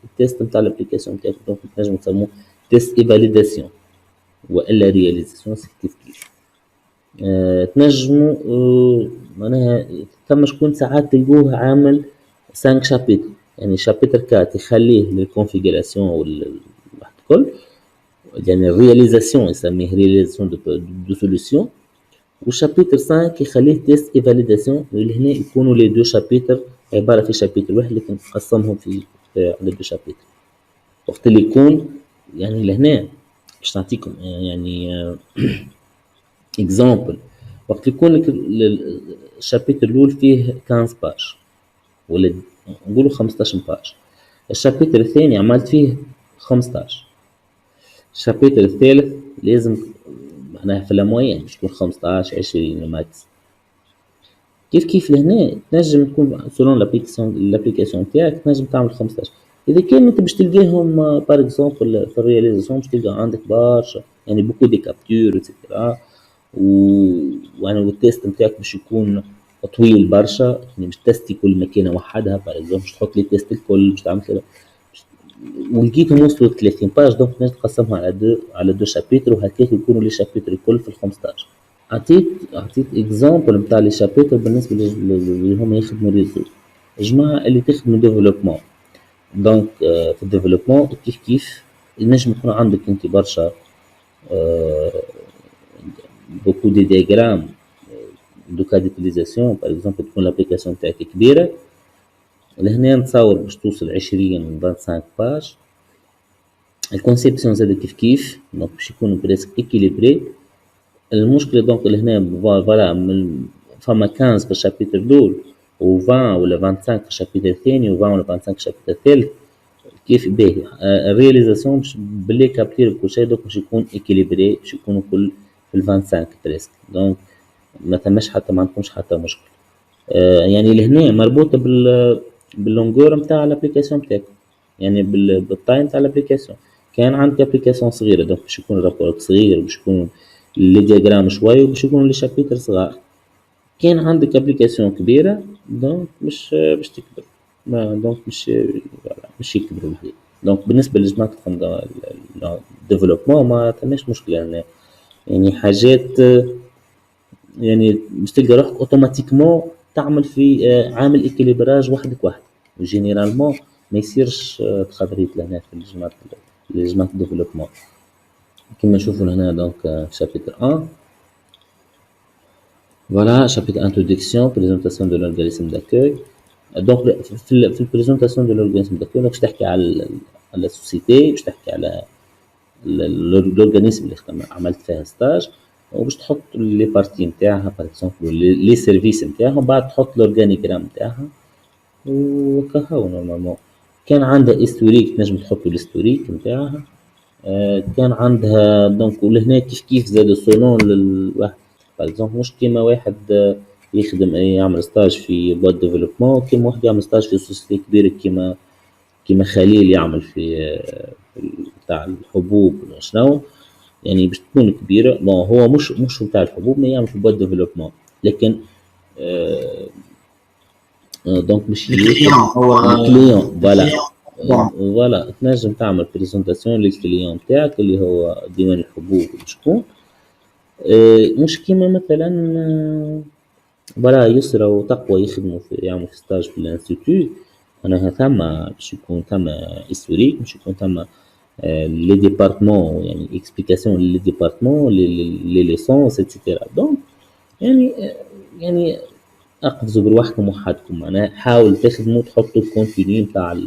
التيست نتاع الابليكاسيون نتاعك. دونك تنجموا تسموه تيست اي فاليداسيون والا رياليزاسيون كيف تنجموا معناها ثم شكون ساعات تلقوه عامل 5 شابتر. يعني شابتر 4 يخليه للكونفيغوراسيون والواحد الكل، يعني الرياليزاسيون يسميه رياليزاسيون دو سوليسيون. وشابتر 5 يخليه تيست اي فاليداسيون، اللي هنا يكونوا لي دو شابتر عباره في شابتر واحد لكن قسمهم في على دو شابتر. وقت اللي يكون يعني لهنا باش نعطيكم يعني اكزامبل. وقت يكون لك الشابتر الاول فيه 15 باج ولا نقولوا 15 باج، الشابتر الثاني عملت فيه 15، الشابتر الثالث لازم معناها في الموين باش تكون 15 20 ماكس. كيف لهنا تنجم تكون سولون لابليكاسيون تاعك تنجم تعمل 15. اذا كان انت باش تلقاهم بار اكزومبل في الرياليزاسيون باش تلقى عندك برشا يعني بوكو دي كابتور اتسيتيرا وانا التيست نتاعك باش يكون طويل برشا. يعني باش تستي كل ماكينه وحدها بار اكزومبل باش تحط لي تيست الكل باش تعمل كذا ولقيتهم وصلوا 30 باج. دونك تنجم تقسمها على دو شابتر وهكاك يكونوا لي شابتر الكل في ال 15. عطيت اكزامبل نتاع لي شابتر بالنسبه اللي هم يخدموا ريزو. الجماعه اللي تخدموا ديفلوبمون دونك في الديفلوبمون كيف ينجم يكون عندك انت برشا بوكو دي دياغرام دو كا ديتيليزاسيون. باغ اكزومبل تكون لابليكاسيون تاعك كبيره لهنا نتصور باش توصل 20 25 باج. الكونسيبسيون زاد كيف دونك باش يكونوا بريسك اكيليبري. المشكله دونك لهنا فوالا فما 15 في الشابتر الاول و 20 ولا 25 في الشابتر الثاني و 20 ولا 25 في الشابتر الثالث. كيف باهي الرياليزاسيون باش بلي كابتير كل شيء دونك باش يكون اكيليبري باش يكونوا كل في ال 25 بريسك. دونك ما ثماش حتى ما عندكمش حتى مشكل. يعني لهنا مربوطه باللونغور نتاع الابليكاسيون نتاعكم يعني بالتايم تاع الابليكاسيون. كان عندك ابليكاسيون صغيره دونك باش يكون الرابور صغير باش يكون لي دياغرام شويه وباش يكونوا لي شابتر صغار. كان عندك ابليكاسيون كبيره دونك باش تكبر دونك مش يكبروا الحقيقة. دونك بالنسبه لجماعه الديفلوبمون ما ثماش مشكله يعني حاجات يعني باش تلقى روحك اوتوماتيكمون تعمل في عامل اكيليبراج وحدك وجينيرالمون ما يصيرش تخضريت لهنا في جماعه الديفلوبمون كما نشوفوا هنا. دونك في شابتر 1 voilà chapitre introduction présentation de l'organisme d'accueil. donc في البريزونطاسيون دو l'organisme d'accueil باش تحكي على السوسيتي باش تحكي على l'organisme اللي عملت فيها ستاج وباش تحط لي بارتي نتاعها باغ اكزومبل لي سيرفيس نتاعهم بعد تحط لورغانيغرام نتاعها وكهو نورمالمون. كان عندها هيستوريك تنجم تحطو الهيستوريك نتاعها. كان عندها دونك ولهنا كيف زاد سولون للواحد باغ اكزومبل مش كيما واحد يخدم يعمل ستاج في بواد ديفلوبمون كيما واحد يعمل ستاج في سوسيتي كبيرة كيما خليل يعمل في تاع الحبوب ولا شنو، يعني باش تكون كبيرة. بون هو مش نتاع الحبوب ما يعمل في بواد ديفلوبمون، لكن دونك باش الكليون فوالا تنجم تعمل بريزونطاسيون للكليون نتاعك اللي هو ديوان الحبوب شكون. مش كيما مثلا فوالا يسرى وتقوى يخدموا يعملوا في ستاج في الانستيتو، معناها ثم باش يكون ثم هيستوريك، باش يكون ثم لي ديبارتمون يعني اكسبليكاسيون لي ديبارتمون لي ليسونس اتسيتيرا. دونك يعني اقفزوا بروحكم وحدكم، معناها حاول تخدموا تحطوا الكونتينيو نتاع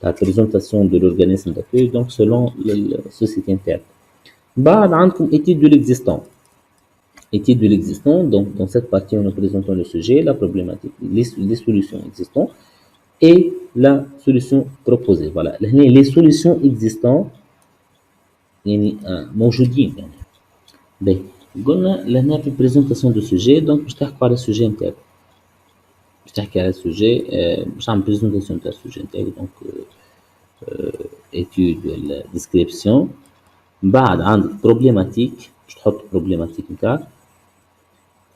البريزونطاسيون دو لورغانيزم داكوي دونك سولون السوسيتي نتاعكم. بعد عندكم étude de l'existant. Étude de l'existant, donc dans cette partie nous présentons le sujet, la problématique, les solutions existantes et la solution proposée. Voilà, les solutions existantes يعني موجودين يعني. باهي قلنا لهنا في البريزونطاسيون دو سوجي دونك باش تحكوا على السوجي نتاعك، باش تحكي على السوجي باش تعمل بريزونطاسيون تاع السوجي نتاعك دونك étude ولا description. بعد عندك بروبليماتيك باش تحط بروبليماتيك نتاعك،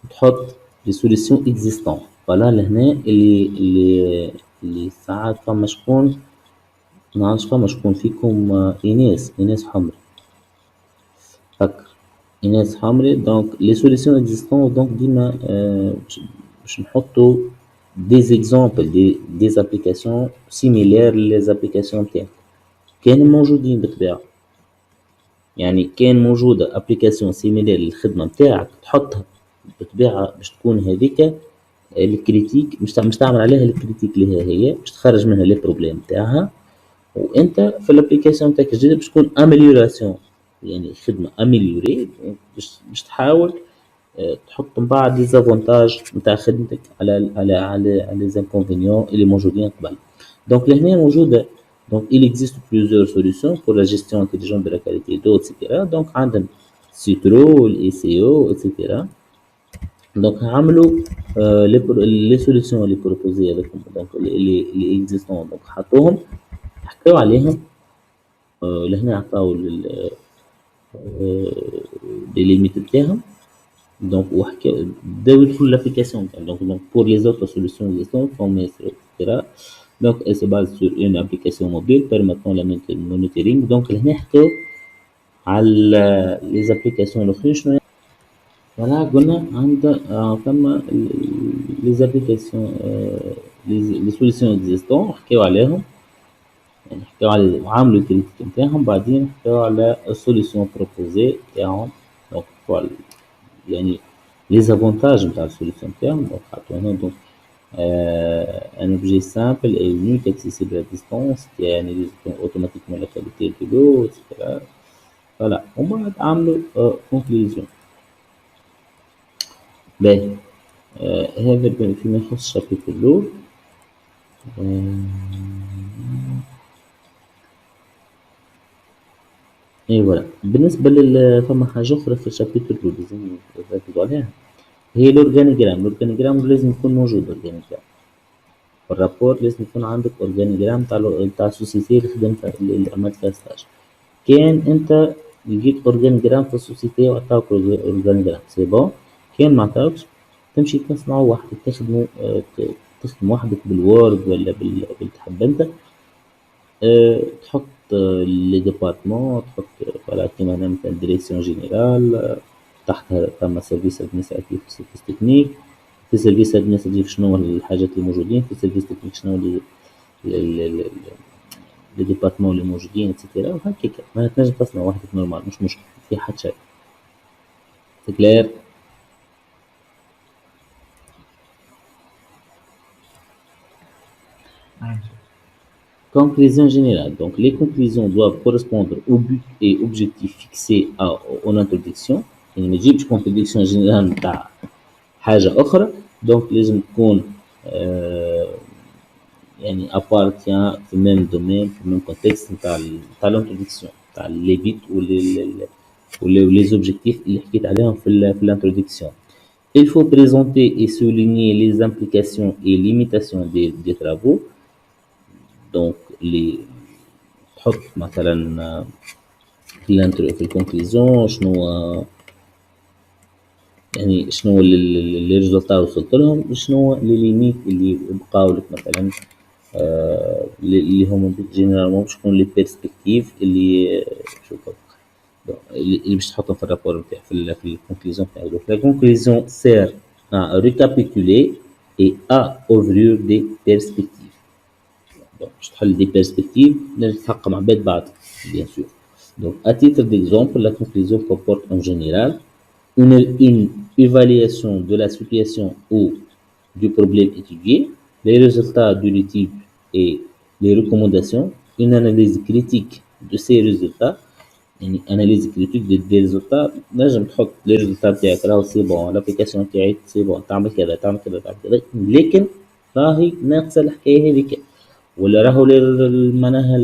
تحط لي سوليسيون اكزيستون. فوالا لهنا اللي ساعات فما شكون منعرفش فما شكون فيكم ايناس حمري فكر ايناس حمري. دونك لي سوليسيون اكزيستون دونك ديما باش نحطو دي زيكزامبل دي زابليكاسيون سيميلير لي زابليكاسيون تاعك كانوا موجودين بالطبيعة، يعني كان موجودة ابليكاسيون سيميلير للخدمة نتاعك تحطها بالطبيعة باش تكون هذيك الكريتيك مش تعمل عليها الكريتيك اللي هي باش تخرج منها لي بروبليم تاعها، وانت في الابليكاسيون تاعك الجديدة باش تكون اميليوراسيون يعني خدمة اميليوري باش تحاول تحط من بعد لي زافونتاج نتاع خدمتك على لي زانكونفينيون اللي موجودين قبل. دونك لهنا موجودة donc il existe plusieurs solutions pour la gestion intelligente de la qualité d'eau, etc. Donc عندنا Citro, l'ECO, etc. Donc عملوا les solutions اللي proposées لكم donc اللي existants donc حطوهم حكوا عليهم لهنا عطاو les limites بتاعهم donc وحكوا بداو يدخلوا l'application donc pour les autres solutions existantes comme etc. Donc, elle se base sur une application mobile permettant le monitoring. Donc, هنا حكاو على les applications الأخرى شنو voilà قلنا عندنا ثم les applications les solutions existantes حكاو عليهم يعني حكاو على وعملوا الكريتيك نتاعهم بعدين حكاو على السوليسيون بروبوزي تاعهم donc voilà يعني les avantages نتاع السوليسيون تاعهم donc حطوا هنا donc un objet simple et unique accessible à distance qui analyse automatiquement la qualité de l'eau, etc. Voilà, on va عملوا conclusion. باهي هذا فيما يخص الشابتر الأول. اي فوالا بالنسبة فما حاجة أخرى في الشابتر الأول لازم نركزوا عليها هي الأورجانيجرام لازم يكون موجود الأورجانيجرام في الرابور، لازم يكون عندك أورجانيجرام تاع السوسيتي اللي خدمت اللي عملت فيها ستاج. كان أنت لقيت أورجانيجرام في السوسيتي وعطاوك أورجانيجرام سي بون، كان معطاوكش تمشي تصنعوا وحدك تخدم وحدك بالوورد ولا بالتحب أنت تحط لي ديبارتمون تحط فوالا كيما هنا مثلا ديريكسيون جينيرال تحتها ثم سيرفيس ادمنستراتيف وسيرفيس تكنيك. في سيرفيس ادمنستراتيف شنو الحاجات اللي موجودين، في سيرفيس تكنيك شنو لي ديبارتمون اللي موجودين اتسيتيرا وهكاك. ما تنجم تصنع وحدك نورمال مش مشكل في حد شيء سي كلير. Conclusion générale. Donc, les conclusions doivent correspondre au but et objectif fixés en introduction. يعني ما تجيبش contradiction générale نتاع حاجة أخرى. Donc لازم تكون يعني appartient في même domaine في même contexte نتاع l'introduction نتاع les buts ou les objectifs اللي حكيت عليهم في l'introduction. Il faut présenter et souligner les implications et limitations des travaux. Donc les تحط مثلا في الكونكليزيون شنو اللي ريزولتا وصلت لهم، شنو لي ليميت اللي بقاو لك مثلا اللي هم جينيرالمون باش يكون لي بيرسبكتيف اللي شوف اللي باش تحطهم في الرابور نتاعك في الكونكليزيون تاعك. Donc la conclusion sert à récapituler et à ouvrir des perspectives. Donc باش تحل des perspectives نجم تحقق مع بعض bien sûr. Donc à titre d'exemple, la conclusion comporte en général une évaluation de la situation ou du problème étudié, les résultats de l'étude et les recommandations, une analyse critique de ces résultats. يعني analyse critique des résultats نجم تحط les résultats تاعك راهو سي بون l'application تاعي سي بون تعمل كذا تعمل كذا تعمل كذا، لكن راهي ناقصة الحكاية هذيك، ولا راهو معناها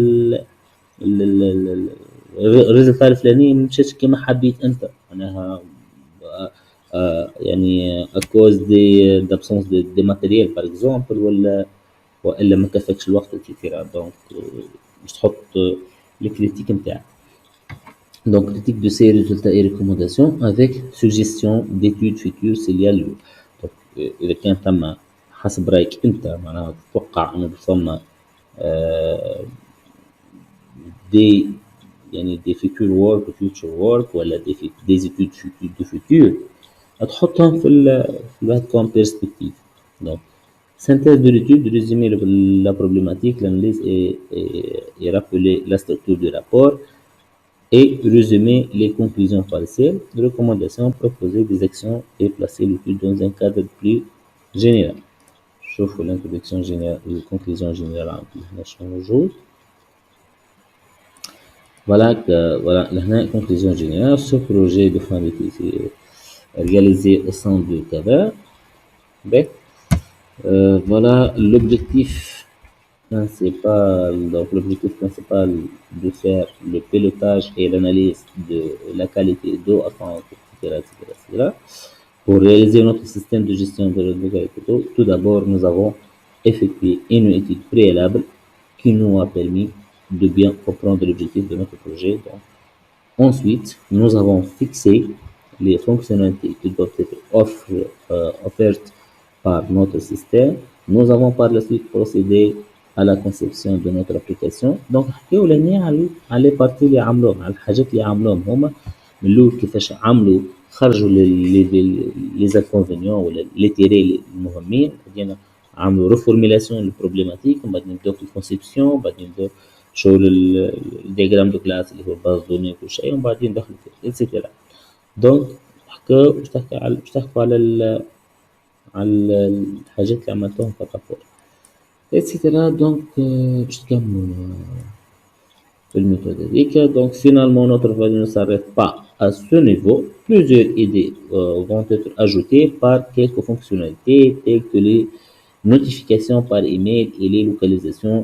الريزلتا الفلاني مشاش كيما حبيت انت، معناها يعني à cause d'absence de matériel par exemple ولا ما كفاكش الوقت etc. دونك باش تحط الكريتيك نتاعك. Donc critique de ces résultats et recommandations avec suggestion d'études futures s'il y a lieu. Donc إذا كان ثم حسب رأيك أنت معناها تتوقع إنه ثم des يعني des future work ولا des études du futur هتحطهم في الواحد comme perspective. Donc synthèse de l'étude, résumer la problématique, l'analyse et rappeler la structure du rapport et résumer les conclusions partielles, recommandations, proposer des actions et placer l'étude dans un cadre plus général. شوفوا l'introduction générale et les conclusions générales نشوفوا. Voilà la conclusion générale. Ce projet de fin d'études est réalisé au sein de CAVER. Voilà l'objectif principal. Donc l'objectif principal de faire le pilotage et l'analyse de la qualité d'eau, etc. Pour réaliser notre système de gestion de l'eau, tout d'abord nous avons effectué une étude préalable qui nous a permis de bien comprendre l'objectif de notre projet. Donc, ensuite, nous avons fixé les fonctionnalités qui doivent être offertes par notre système. Nous avons par la suite procédé à la conception de notre application. Donc حكيو لنا على بارتي اللي عملوهم، على الحاجات اللي عملوهم هما من الأول كيفاش عملوا خرجوا لي زانكونفينيون ولا لي تيري المهمين، بعدين عملوا ريفورميلاسيون للبروبليماتيك، ومن بعد نبداو في الكونسيبسيون، بعدين نبداو شغل الدياغرام دو كلاس اللي هو باز دوني وكل شيء، ومن بعدين دخلوا في اتسيتيرا. دونك حكاو باش تحكوا على الحاجات اللي عملتوهم في الرابور اتسيتيرا. دونك باش تكملوا في الميثود هذيك. دونك finalement notre travail ne s'arrête pas à ce niveau. Plusieurs idées vont être ajoutées par quelques fonctionnalités telles que les notifications par email et les localisations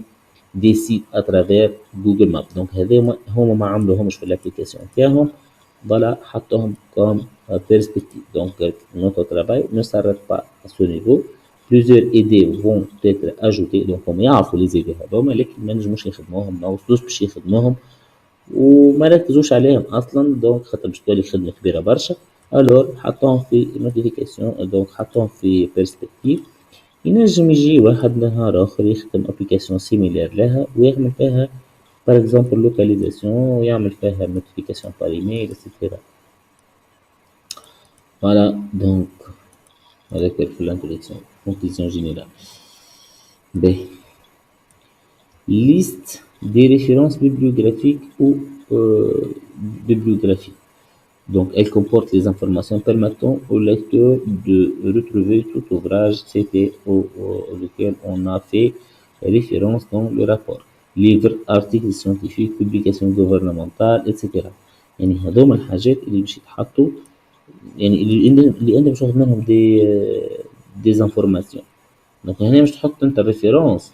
des sites à travers Google Maps. Donc هذا ما عملوهمش في الابليكاسيون تاعهم، voilà حطوهم comme perspective. Donc notre travail ne s'arrête pas à ce niveau. Plusieurs idées vont être ajoutées. Donc هم يعرفوا les idées هذوما، لكن ما نجموش يخدموهم، ما وصلوش باش يخدموهم وما ركزوش عليهم اصلا. دونك خاطر باش تولي خدمه كبيره برشا، الور حطوهم في نوتيفيكاسيون. دونك حطوهم في بيرسبكتيف. ينجم يجي واحد نهار اخر يخدم ابليكاسيون سيميلير لها ويعمل فيها par exemple localisation ويعمل فيها notification par email etc. Voilà donc avec l'introduction, conclusion générale. B. Liste des références bibliographiques ou bibliographiques. Donc elle comporte les informations permettant au lecteur de retrouver tout ouvrage cité auquel on a fait référence dans le rapport. Livres, articles scientifiques, publications gouvernementales etc. يعني هذوما الحاجات اللي باش يتحطوا، يعني اللي انت باش تاخد منهم دي انفورماسيون. دونك هنا باش تحط انت الريفيرونس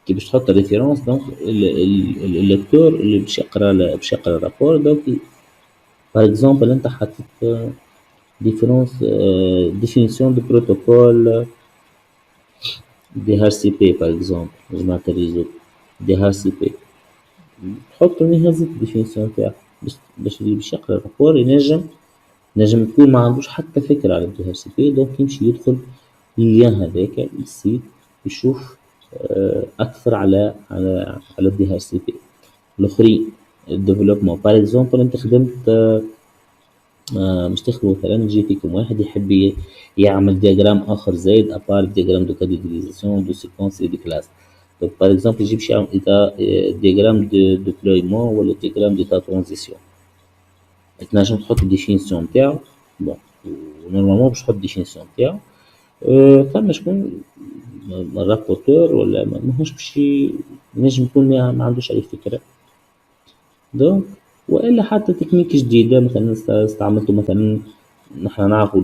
كي باش تحط الريفيرونس دونك الليكتور اللي باش يقرا الرابور دونك باغ اكزومبل انت حطيت ديفيرونس ديفينيسيون دو بروتوكول دي ار سي بي باغ اكزومبل جماعة الريزو دي ار سي بي تحط هذه الديفينيسيون تاعها باش اللي باش يقرا الرابور نجم تكون ما عندوش حتى فكرة على الدي ار سي بي دونك يمشي يدخل اللين هذاك السيت يشوف اكثر على الدي ار سي بي الاخرين الديفلوبمون باغ اكزومبل انت خدمت مش تاخدوا مثلا يجي فيكم واحد يحب يعمل دياجرام اخر زايد ابار دياجرام دو كاتيجوريزاسيون دو سيكونس اي دي كلاس دونك باغ اكزومبل يجي باش يعمل دياجرام دو ديبلويمون ولا دياجرام دو تا ترانزيسيون تنجم تحط الديفينيسيون نتاعو بون نورمالمون باش تحط الديفينيسيون نتاعو ثم شكون الرابورتور ولا ماهوش باش نجم يكون ما عندوش اي فكرة دونك والا حتى تكنيك جديدة مثلا استعملته مثلا نحنا نعرفوا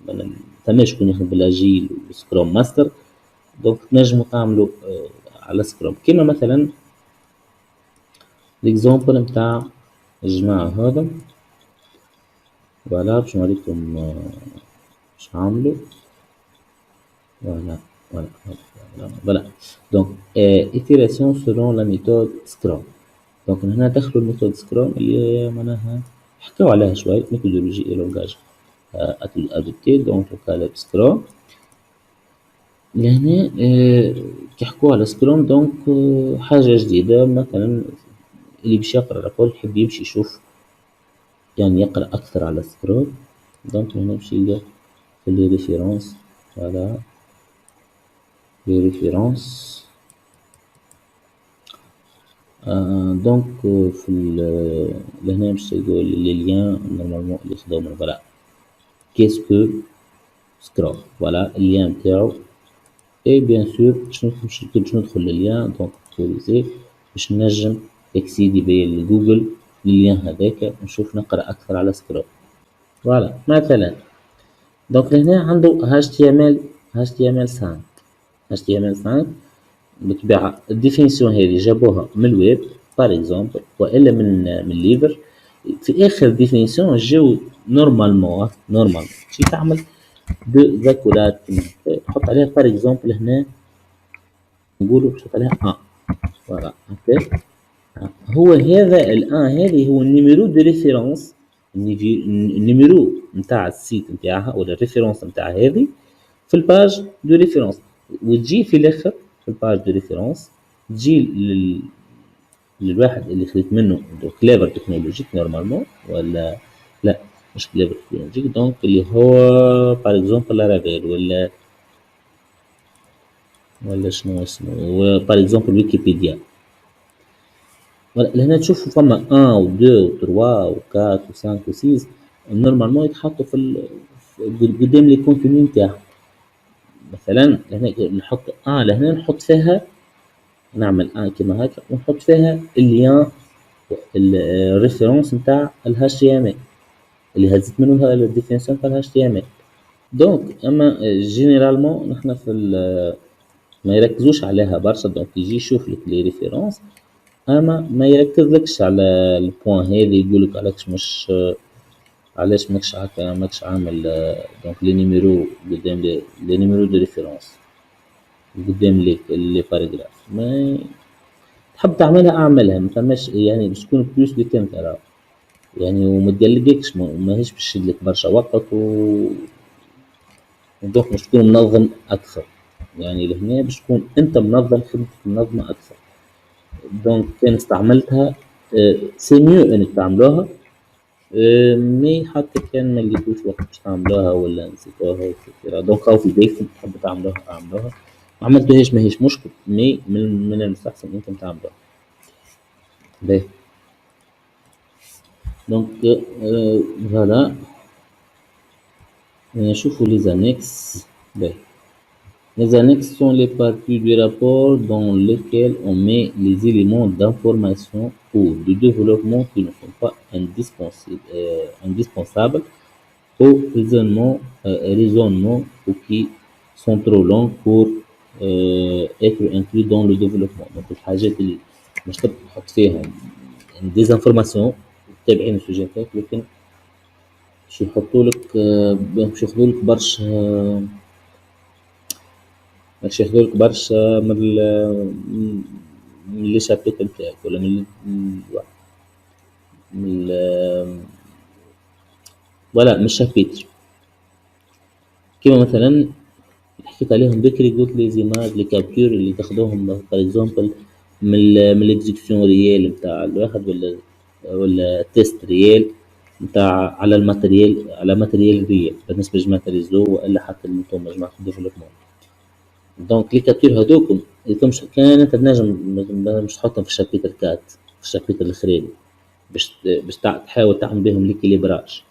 مثلا ثما شكون يخدم بالاجيل والسكرام ماستر دونك تنجموا تعملوا على سكرام كيما مثلا ليكزومبل نتاع الجماعة هذا فوالا باش نوريكم باش نعملوا فوالا دونك itération selon la méthode Scrum دونك هنا دخلوا الميثود سكرام اللي معناها حكاو عليها شوية ميثودولوجي اي لونجاج ادوبتي دونك وكالة سكرام لهنا كي حكوا على سكرام دونك حاجة جديدة مثلا اللي باش يقرا الرابور يحب يمشي يشوف يعني يقرا اكثر على سكرام دونك هنا باش يلقى في لي ريفيرونس فوالا لي ريفيرونس دونك في لهنا باش تلقاو لي ليان نورمالمون اللي خداو من فوالا كيسكو سكرام فوالا اللين نتاعو اي بيان سور باش ندخل لللين دونك اكتواليزي باش نجم اكسيدي بيا لجوجل لللين هذاك نشوف نقرا اكثر على سكرام فوالا مثلا دونك لهنا عنده HTML5 بالطبيعة الديفينيسيون هذه جابوها من الويب باغ اكزومبل والا من ليفر في اخر ديفينيسيون جاو نورمالمون شي تعمل دو زاكولات تحط عليها باغ اكزومبل هنا نقولوا تحط عليها فوالا هكا هو هذا الان هذه هو النيميرو دو ريفيرونس النيميرو نتاع السيت نتاعها ولا الريفيرونس نتاع هذه في الباج دو ريفيرونس وتجي في الاخر في الباج دو ريفيرونس تجي للواحد اللي خديت منه كليفر تكنولوجيك نورمالمون ولا لا مش كليفر تكنولوجيك دونك اللي هو باغ اكزومبل لارافيل ولا شنو اسمه باغ اكزومبل ويكيبيديا لهنا تشوفوا فما 1 و 2 و 3 و 4 و 5 و 6 نورمالمون يتحطوا في قدام لي كونتوني نتاعهم مثلا هنا نحط لهنا نحط فيها نعمل كيما هكا ونحط فيها اللين الريفيرونس نتاع الهاش تي ام ال اللي هزت منه الديفينيسيون تاع الهاش تي ام ال دونك اما جينيرالمون نحنا في ما يركزوش عليها برشا دونك يجي يشوف لك لي ريفيرونس اما ما يركزلكش على البوان هذه يقولك علاش ماكش هكا ماكش عامل دونك لي نيميرو قدام لي نيميرو دو ريفيرونس قدام لي باراغراف ما تحب تعملها اعملها ما فماش يعني باش تكون بلوس دو تيم ترى يعني وما تقلقكش ماهيش باش تشدلك برشا وقت ودوك باش تكون منظم اكثر يعني لهنا باش تكون انت منظم خدمتك منظمه اكثر دونك كان استعملتها سي ميو انك تعملوها مي حتى كان ما لقيتوش وقت باش تعملوها ولا نسيتوها وكذا دونك هاو في بيتكم تحب تعملوها ما عملتوهاش ماهيش مشكل مي من المستحسن انكم تعملوها باهي دونك فوالا نشوفوا لي زانكس باهي Les annexes sont les parties du rapport dans lesquelles on met les éléments d'information ou de développement qui ne sont pas indispensables au raisonnement ou qui sont trop longs pour être inclus dans le développement. donc الحاجات اللي مش تحط فيهم يعني ديزانفورماسيون تابعين السوجي هذاك، لكن باش يحطوا لك باش ياخذوا لك برشا باش ياخذوا لك برشا من لي شابيتر نتاعك ولا من ولا من الشابيتر. كيما مثلا اللي حكيت عليهم بكري، قلت لي زيماج لي كابتور اللي تاخذوهم بار اكزومبل من الاكزيكسيون ريال نتاع الواحد ولا تيست ريال نتاع على الماتريال، على ماتريال ريال بالنسبه لجماعه الريزو والا حتى انتم جماعه الديفلوبمون. دونك لي كابتور هذوكم اللي كان انت تنجم مش تحطهم في الشابيتر كات في الشابيتر الاخراني باش تحاول تعمل بهم ليكيليبراج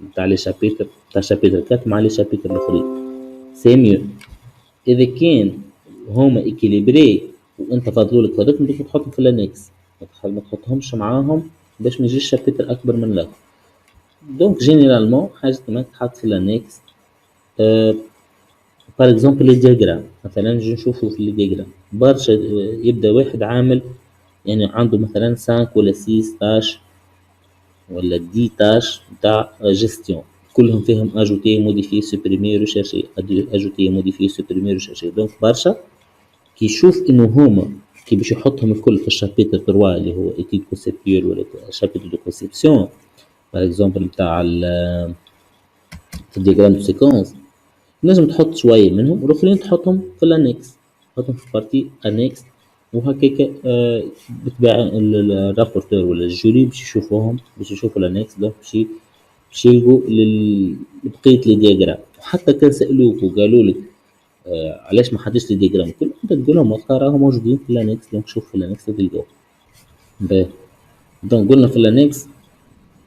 نتاع لي شابيتر تاع شابيتر كات مع لي شابيتر الاخرين. سي ميو اذا كان هما اكيليبري وانت فاضلولك هذوك بدك تحطهم في الانكس، ما تحطهمش معاهم باش ما يجيش شابيتر اكبر من لك. دونك جينيرالمون حاجه ما تحط في الانكس. بار اكزومبل لي دياغرام، مثلا نجي نشوفو في لي دياغرام برشا يبدا واحد عامل يعني عنده مثلا 5 ولا 6 تاش ولا 10 تاش نتاع جيستيون، كلهم فيهم اجوتي موديفي سوبريمي ريشيرشي اجوتي موديفي سوبريمي ريشيرشي. دونك برشا كي يشوف انه هما كي باش يحطهم الكل في الشابيتر 3 اللي هو ايتيد كونسيبتويل ولا شابيتر دو كونسيبسيون بار اكزومبل نتاع في الدياغرام دو سيكونس، لازم تحط شويه منهم والاخرين تحطهم في الانكس، تحطهم في بارتي انكس، وهكاك بتباع الرابورتور ولا الجوري باش يشوفوهم باش يشوفوا الانكس. دونك باش يلقوا لبقية لي دياغرام. وحتى كان سألوك وقالوا لك علاش ما حطيتش لي دياغرام كل، انت تقول لهم وقتها راهم موجودين في الانكس، دونك شوف في الانكس تلقاهم. دونك قلنا في الانكس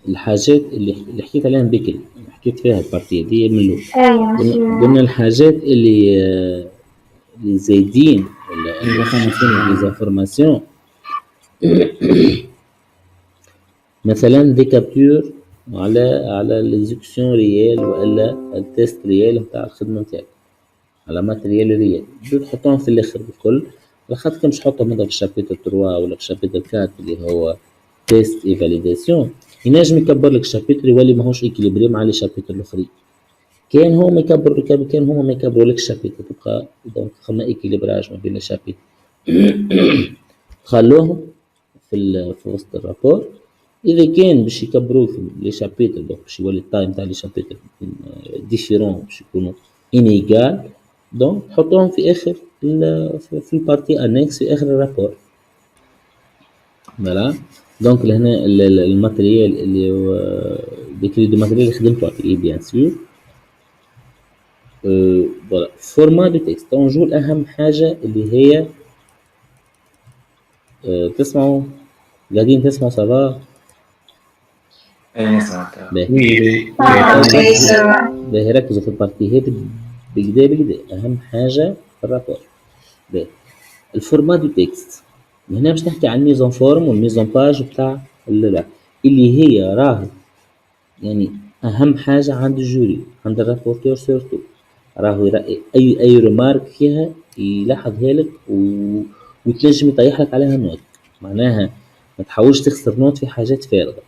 الحاجات اللي حكيت عليها بكري، حكيت فيها البارتيه دي من الاول. قلنا الحاجات اللي زايدين ولا ديزانفورماسيون مثلا دي كابتور على ليزيكسيون ريال والا التيست ريال نتاع الخدمه نتاعك على ماتريال ريال، بدك تحطهم في الاخر بالكل، لاخاطر كان مش تحطهم هذا في الشابيتر 3 ولا في الشابيتر 4 اللي هو تيست اي فاليداسيون، ينجم يكبر لك الشابيتر يولي ماهوش ايكيليبري مع لي شابيتر الاخرين. كان هو ما يكبروا لك الشابيتر تبقى دونك خلنا ايكيليبراج ما بين الشابيتر خلوهم في وسط الرابور. اذا كان باش يكبروا في لي شابيتر دونك باش يولي التايم تاع لي شابيتر ديفيرون باش يكونوا انيغال، دونك تحطوهم في اخر في البارتي انكس في اخر الرابور. فوالا دونك لهنا الماتريال اللي هو ديكري دو ماتريال اللي خدمتو عليه بيان سور. فوالا فورما دو تكست نجو اهم حاجه اللي هي تسمعوا قاعدين تسمعوا صباح؟ ايه سمعت. باهي ركزوا في البارتي هذه بكدا اهم حاجه في الرابور. باهي الفورما دو تكست هنا باش نحكي عن الميزون فورم والميزون باج بتاع اللي هي راه يعني اهم حاجه عند الجوري عند الرابورتور سورتو، راهو اي ريمارك فيها يلاحظها لك وتنجم يطيح لك عليها نوت، معناها ما تحاولش تخسر نوت في حاجات فارغه.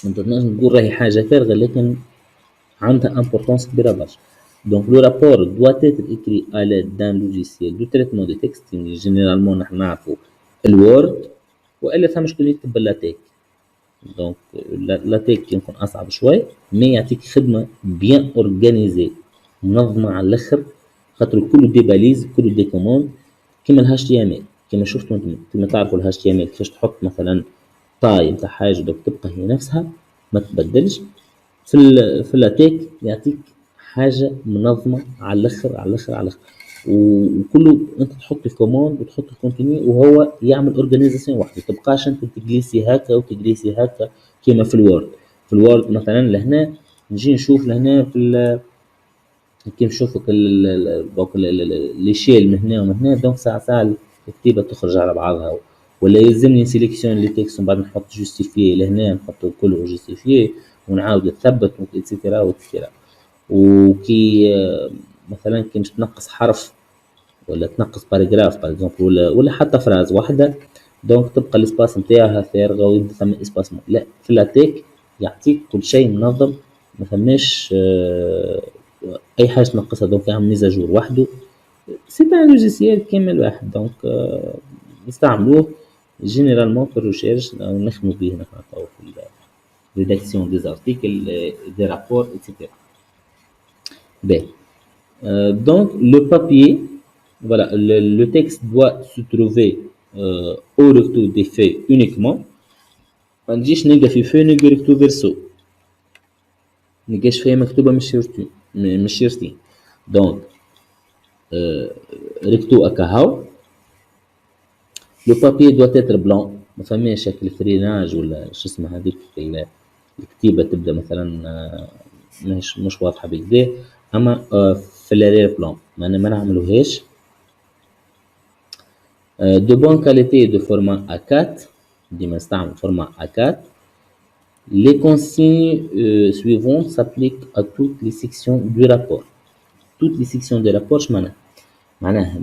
انت تنجم تقول راهي حاجه فارغه لكن عندها امبورطونس كبيره برشا. دونك لو رابور doit être écrit à l'aide d'un logiciel de traitement de texte اللي جينيرالمون نحن نعرفو الوورد، والا ثم شكون يكتب باللاتيك. دونك لاتيك يمكن اصعب شوي مي يعطيك خدمه بيان اورغانيزي منظمه على الاخر، خاطر كله دي باليز كله دي كوموند كيما الهاش تي ام ال. كيما شفتوا انتم كيما تعرفوا الهاش تي ام ال كيفاش تحط مثلا طاي نتاع حاجه دوك تبقى هي نفسها ما تبدلش، في اللاتيك يعطيك حاجه منظمه على الاخر على الاخر على الاخر، وكله انت تحط الكوموند وتحط الكونتينيو وهو يعمل اورجانيزاسيون واحده، تبقاش انت تجلسي هكا وتجلسي هكا كيما في الوورد. في الوورد مثلا لهنا نجي نشوف لهنا في كيف نشوفك لي شيل من هنا ومن هنا، دونك ساعة الكتيبة تخرج على بعضها، ولا يلزمني نسيليكسيون لي تكست ومن بعد نحط جوستيفيي لهنا نحط الكل جوستيفيي ونعاود نثبت وإتسيتيرا وإتسيتيرا. وكي مثلا كي باش تنقص حرف ولا تنقص باراجراف باغ اكزومبل ولا حتى فراز واحدة، دونك تبقى الاسباس نتاعها فارغة ويبدا ثم اسباسمون. لا في الاتاك يعطيك كل شيء منظم، ما ثماش اي حاجة تنقصها، دونك يعمل ميزاجور وحده. سي ان لوجيسيال كامل واحد، دونك نستعملوه جينيرالمون في الريشيرش او نخدمو به نحن تو في الريداكسيون دي زارتيكل دي رابور اكسيتيرا. باهي. Donc le papier, voilà, le texte doit se trouver au recto des faits uniquement. ما نجيش نلقى في في نلقى ريكتو فيرسو، نلقاش فيها مكتوبة مش شيرتين. دونك ريكتو اكا هاو. لو بابي دو تيتر بلون، ما فماش شكل فريناج ولا شو اسمها هذيك الكتيبة تبدا مثلا مش واضحة بكدا، اما في الارير بلان ما نعملوهاش. de bonne qualité de format A4 ديما نستعمل format A4. Les consignes suivantes s'appliquent à toutes les sections du rapport. toutes les sections du rapport معناها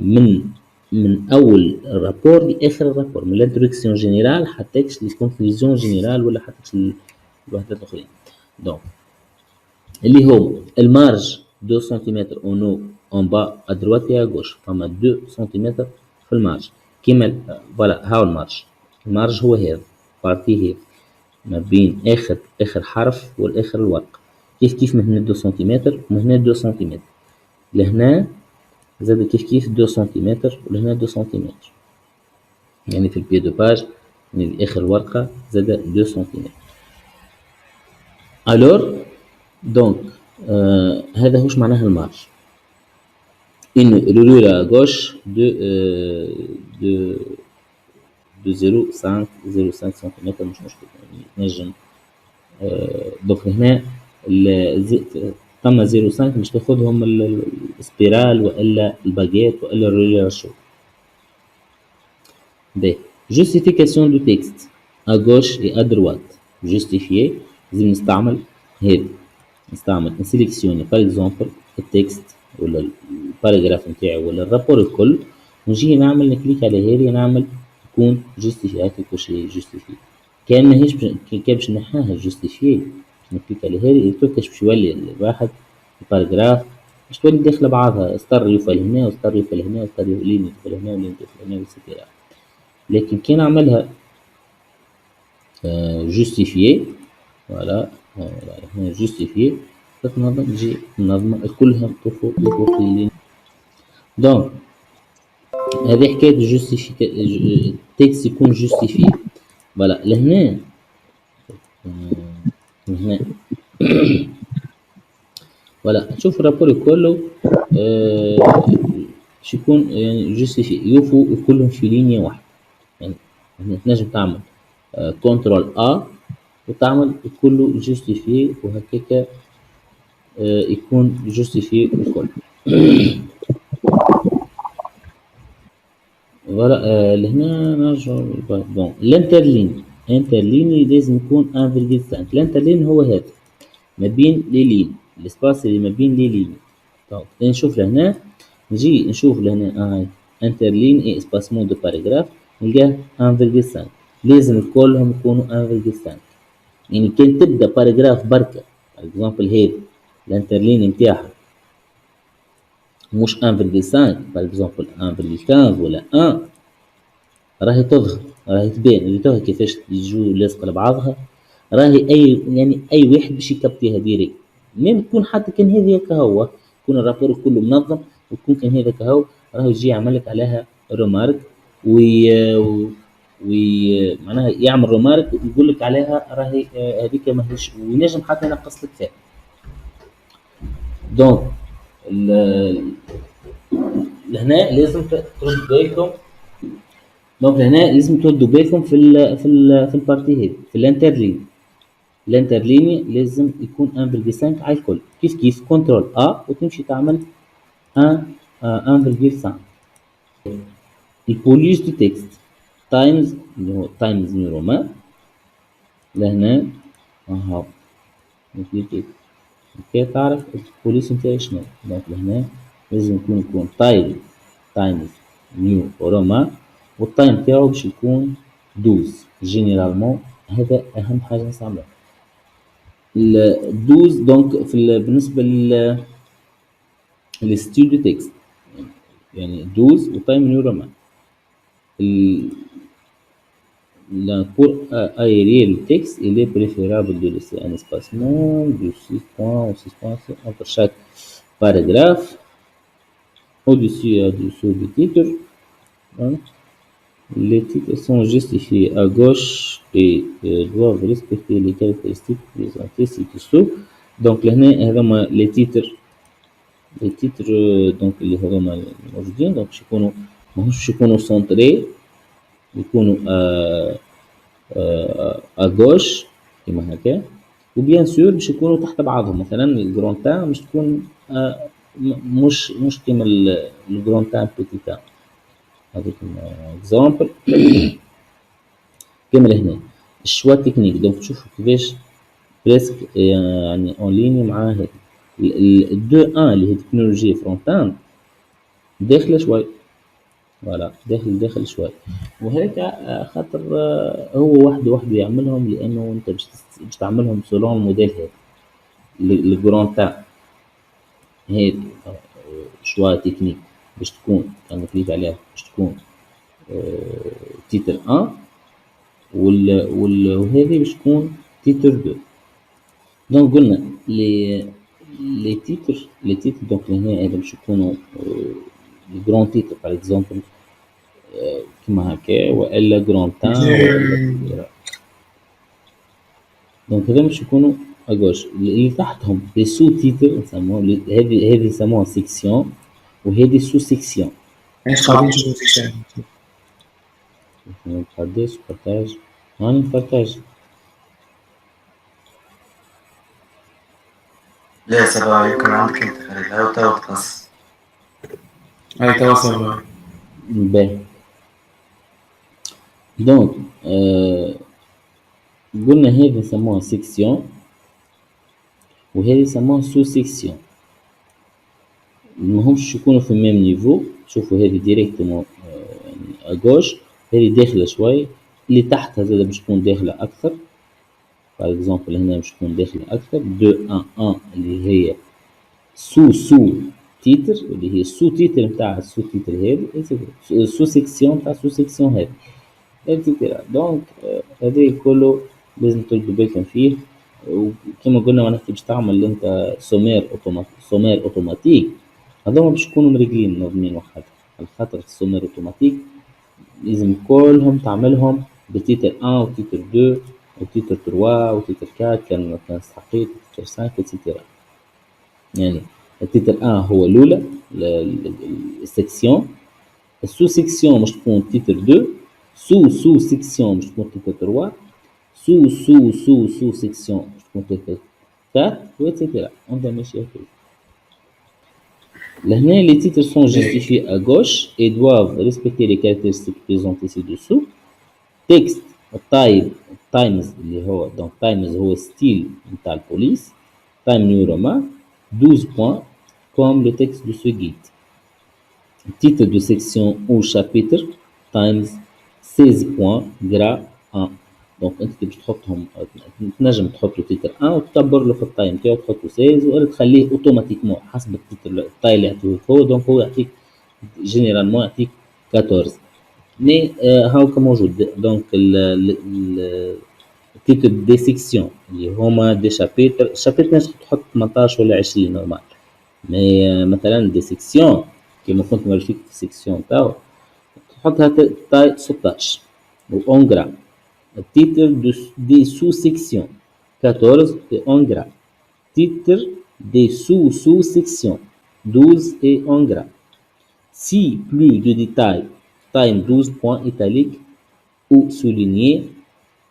من اول الرابور لاخر الرابور، من الانترودكسيون جينيرال حتى الكونكلوزيون جينيرال ولا حتى الوحدات الاخرين. دونك اللي هو المارج 2 سنتيمتر اون او اون با ادروات يا غوش، فما 2 سنتيمتر في المارج كيما فوالا. هاو المارج هو هذا بارتي هذا ما بين اخر حرف والاخر الورق، كيف من هنا 2 سنتيمتر ومن هنا 2 سنتيمتر لهنا، زاد كيف 2 سنتيمتر ولهنا 2 سنتيمتر، يعني في البي دو باج من اخر ورقة زاد 2 سنتيمتر. الور دونك هذا هوش معناها المارج. une roulure à gauche de 0.5 سنتيمتر مش مشكلة يعني نجم. دونك هنا ثم 0.5 مش تاخدهم السبيرال والا الباجيت والا الرولير شو. ب justification du texte à gauche et à droite. justifier لازم نستعمل هذا، نستعمل نسيليكسيوني باغ اكزومبل التكست ولا الباراجراف نتاعي ولا الرابور الكل، ونجي نعمل نكليك على هذه نعمل يكون جوستيفي هاكا كل شيء جوستيفي. كان ماهيش كان باش نحاها جوستيفي نكليك على هذه توكش باش يولي الواحد الباراجراف باش تولي داخله بعضها، سطر يفعل هنا وسطر يفعل هنا وسطر لين يدخل هنا ولين يدخل هنا وسيتيرا. لكن كي نعملها جوستيفي فوالا هنا جوستيفي تتنظم تجي منظمة كلها متفوقين. دونك هذه حكاية جوستيفي التكست يكون جوستيفي فوالا. لهنا فوالا تشوف الرابور كله باش يكون يعني جوستيفي يوفو كلهم في لينية واحدة. يعني تنجم تعمل كنترول A وتعمل كله جوستيفي وهكاك يكون جوستيفي الكل. فوالا لهنا نرجع بون الانترلين. انترلين لازم يكون 1.5. الانترلين هو هذا ما بين لي لين، الاسباس اللي ما بين لي لين. دونك نشوف لهنا نجي نشوف لهنا انترلين اي اسباسمون دو باراجراف نلقاه 1.5. لازم كلهم يكونوا 1.5. يعني كان تبدا باراجراف بركة باغ اكزومبل هذا الانترلين نتاعها مش 1.5 باغ اكزومبل 1.15 ولا 1 راهي تظهر راهي تبان اللي توها كيفاش يجوا لاصقة لبعضها، راهي اي واحد باش يكبتيها ديريكت. ميم تكون حتى كان هذا كهو يكون الرابور كله منظم وتكون كان هذا كهو راهو يجي يعملك عليها رومارك معناها يعمل رومارك يقول لك عليها راهي هذيك ماهيش، وينجم حتى ينقص لك فيها. دونك لهنا لازم تردوا بالكم. دونك لهنا لازم تردوا بالكم في البارتي هذه في الانترلين. الانترلين لازم يكون 1.5 على الكل، كيف كنترول A وتمشي تعمل 1.5. البوليس دو تكست تايمز اللي هو تايمز نيورومان لهنا اهو كي تعرف البوليس نتاعي شنو. دونك لهنا لازم يكون تايب تايمز نيو رومان، والتايم تاعو باش يكون 12 جينيرالمون. هذا أهم حاجة نستعملها. ال 12 دونك بالنسبة للستيل دو تكست، يعني 12 وتايم نيو رومان. Pour aérer le texte, il est préférable de laisser un espacement de 6 points ou 6 points entre chaque paragraphe, au-dessus et au-dessous du titre. Hein. Les titres sont justifiés à gauche et doivent respecter les caractéristiques présentées ci-dessous. Donc là, les titres donc اللي هذوما موجودين، donc ماهوش يكونوا centrés، يكونوا أغوش كيما هكا، وبيان سور باش يكونوا تحت بعضهم. مثلا الجرون تان مش تكون مش كيما الجرون تان بيتي تان. هذيك اكزامبل كيما لهنا الشوا تكنيك. دونك تشوفوا كيفاش بريسك يعني اون ليني مع هذا الدو ان اللي هي تكنولوجيا فرونتان داخله شوي، فوالا داخل شوي. وهيك خاطر هو وحده يعملهم، لانه انت باش تعملهم سولون الموديل هذا الجرون تاع هيك شوا تكنيك باش تكون انا كليك عليها باش تكون تيتر 1 وهذه باش تكون تيتر 2. دونك قلنا لي تيتر دونك هنا هذا باش يكونوا الجرون تيتر باغ اكزومبل كيما هكا، والا جرون تان والا. دونك هذا باش يكونوا اغوش. اللي تحتهم لي سو تيتر نسموهم، هذه يسموها سيكسيون وهذه سو سيكسيون. ايش قاعدين نشوفوا في الشارع؟ نقدس بارتاج، هاني نبارتاج. لا سبا يمكن عندك انت خالد، هاي توا تقص، هاي توا سبا. باهي. دونك قلنا هذه يسموها سيكسيون وهذه يسموها سو سيكسيون. ماهمش يكونوا في الميم نيفو. شوفوا هذه ديريكتومون يعني اغوش، هذه داخله شوي، اللي تحتها زاده باش تكون داخله اكثر. باغ اكزومبل هنا باش تكون داخله اكثر 2 1 اللي هي سو تيتر، اللي هي سو تيتر نتاع سو تيتر هذه، سو سيكسيون نتاع سو سيكسيون هذه، اكسيتيرا. دونك هذا كله لازم تردوا بالكم فيه. وكما قلنا معناتها باش تعمل انت سومير اوتوماتيك، هذوما باش يكونوا مريقلين منظمين وحدهم، على خاطر السومير اوتوماتيك لازم كلهم تعملهم بتيتر 1 وتيتر 2 وتيتر 3 وتيتر 4 كان استحقيت تيتر 5 اكسيتيرا. يعني التيتر 1 هو الاولى السيكسيون، السو سيكسيون باش تكون تيتر 2، سو سيكسيون باش تكون تيتر 3، سو سيكسيون باش تكون تيتر 4 واتسيتيرا. انت ماشي هكا. لهنا les titres sont justifiés à gauche et doivent respecter les caractéristiques présentées ci-dessous. Texte times اللي هو donc times هو style نتاع البوليس، time new roman 12 points comme le texte de ce guide. Titre de section ou chapitre times 16 points gras 1. دونك انت باش تحطهم، تنجم تحط له تيتر 1 وتكبر له في التايم تاعو تحط له 16 ولا تخليه اوتوماتيكمون حسب التيتر التاي اللي يعطيهولك هو. دونك هو يعطيك جينيرالمون يعطيك 14 مي هاكا موجود. دونك التيتر دي سيكسيون اللي هما دي شابيتر نجم تحط 18 ولا 20 نورمال، مي مثلا دي سيكسيون كيما كنت نوريك في السيكسيون تاعو تحطها تاي 16 و غرام. Titre des sous-sections 14 et 1 gras. Titre des sous-sections 12 et 1 gras. Si plus de détails, time 12 points italiques ou soulignés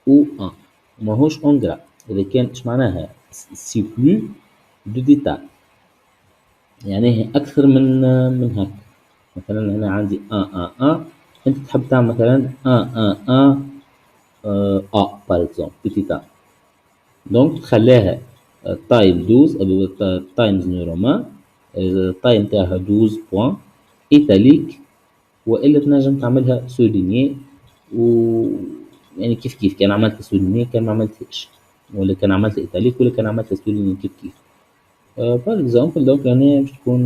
ou 1. ماهوش 1 gras. إذا كان إيش معناها si plus de détails يعني أكثر من هيك. مثلا أنا عندي 1 أنت تحب تعمل مثلا 1 A par exemple petit a. Donc تخليها تايم 12 تايمز نيو رومان، تايم تاعها 12 بوان ايتاليك وإلا تنجم تعملها سوليني، و يعني كيف كان عملت سوليني كان ما عملتهاش، ولا كان عملت إيطاليك ولا كان عملت سوليني كيف. بار إكزامبل دونك هنا باش تكون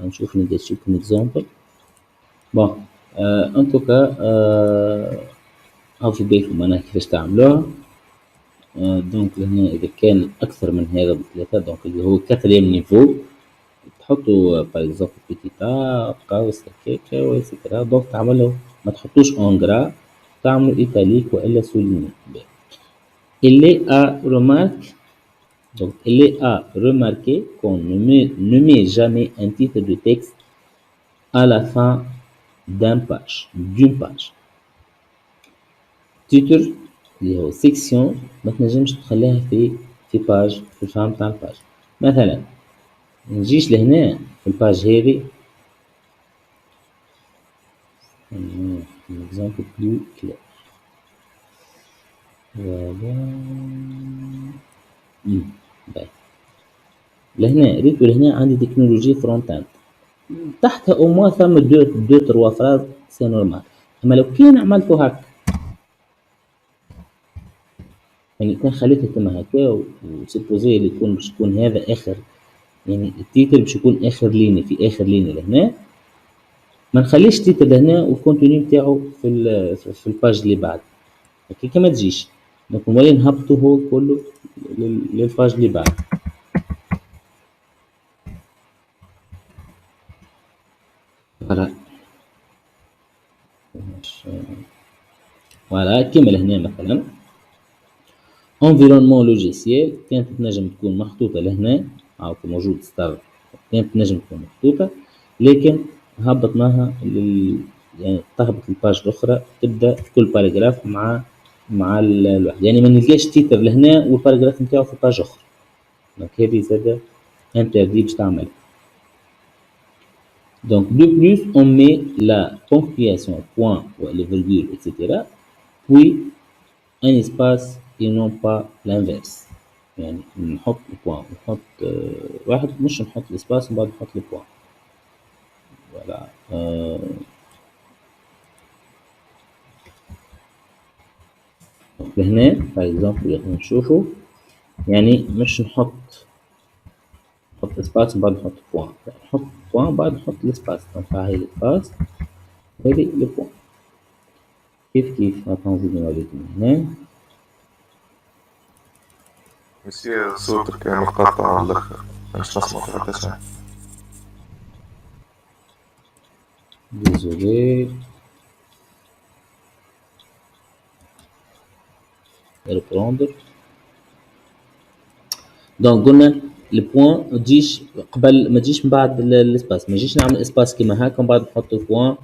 نشوف نشوف إكزامبل. بون ان توكا في بالكم معناها كيفاش تعملوها. دونك هنا إذا كان أكثر من هذا بثلاثة دونك اللي هو كاتريام نيفو تحطوا باغ إكزومبل بيتيتا قوس هكاكا وإكسيتيرا. دونك تعملوا ما تحطوش أونغرا، تعملوا إيطاليك وإلا سوليني. Il est à remarquer qu'on ne met jamais un titre de texte à la fin d'une page. titre اللي هو section ما تنجمش تخليها في باج في الفهم تاع الباج. مثلا نجيش لهنا في الباج هذه exemple plus clair. Voilà. لهنا ريتو لهنا عندي تكنولوجي فرونت اند تحتها او موان ثم دو تروا فراز سي نورمال. اما لو كان عملتو هكا يعني كان خليتها كما هكا وسيبوزي اللي يكون باش يكون هذا اخر يعني التيتر باش يكون اخر ليني في اخر ليني لهنا، ما نخليش التيتر لهنا والكونتوني نتاعو في الباج اللي بعد هكاكا ما تجيش. دونك نولي نهبطو هو كله للباج اللي بعد. فوالا كيما لهنا مثلا environnement logiciel كانت تنجم تكون محطوطة لهنا أو موجود ستار كانت تنجم تكون محطوطة، لكن هبطناها يعني تهبط الباج الأخرى تبدأ كل باراجراف مع الواحد، يعني ما نلقاش تيتر لهنا والباراجراف نتاعو في باج أخرى. دونك هذه زادة انتردي باش تعمل. Donc de plus on met la ponctuation point ou les virgules etc. puis un espace et non pas l'inverse. يعني نحط البوان نحط واحد مش نحط الاسباس وبعد نحط البوان. فوالا لهنا باغ اكزومبل نشوفو يعني مش نحط الاسباس وبعد نحط بوان، نحط بوان وبعد نحط الاسباس. دونك هاي الاسباس وهذي البوان كيف نزيد نوريكم هنا. مسير صوتك مقطع على الآخر مش نسمع حتى شيء. Désolé. reprendre. دونك قلنا البوان ما تجيش قبل ما تجيش من بعد الاسباس، ما تجيش نعمل اسباس كيما هكا ومن بعد نحط البوان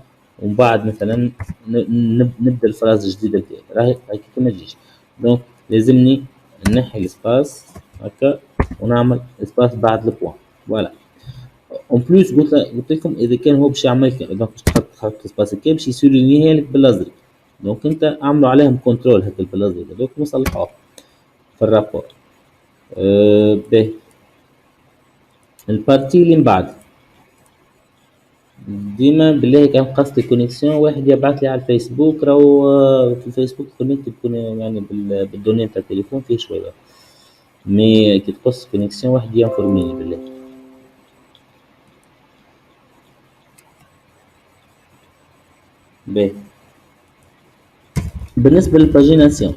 ومن بعد مثلا نبدا الفراز الجديده نتاعي راهي هكا ما تجيش. دونك لازمني نحي الاسباس هكا ونعمل اسباس بعد البوان. فوالا اون بلوس قلت لكم اذا كان هو باش يعمل دونك باش تحط اسباس هكا باش يسولينيها لك بالازرق. دونك انت اعملوا عليهم كنترول هكا بالازرق هذوك وصلحوه في الرابور. باهي البارتي اللي من بعد ديما بالله كان قصدي كونيكسيون واحد يبعث لي على الفيسبوك راهو في الفيسبوك كونيكت تكون يعني بالدوني تاع التليفون فيه شويه مي كي تقص كونيكسيون واحد ينفورميني بالله. باهي بالنسبه للباجيناسيون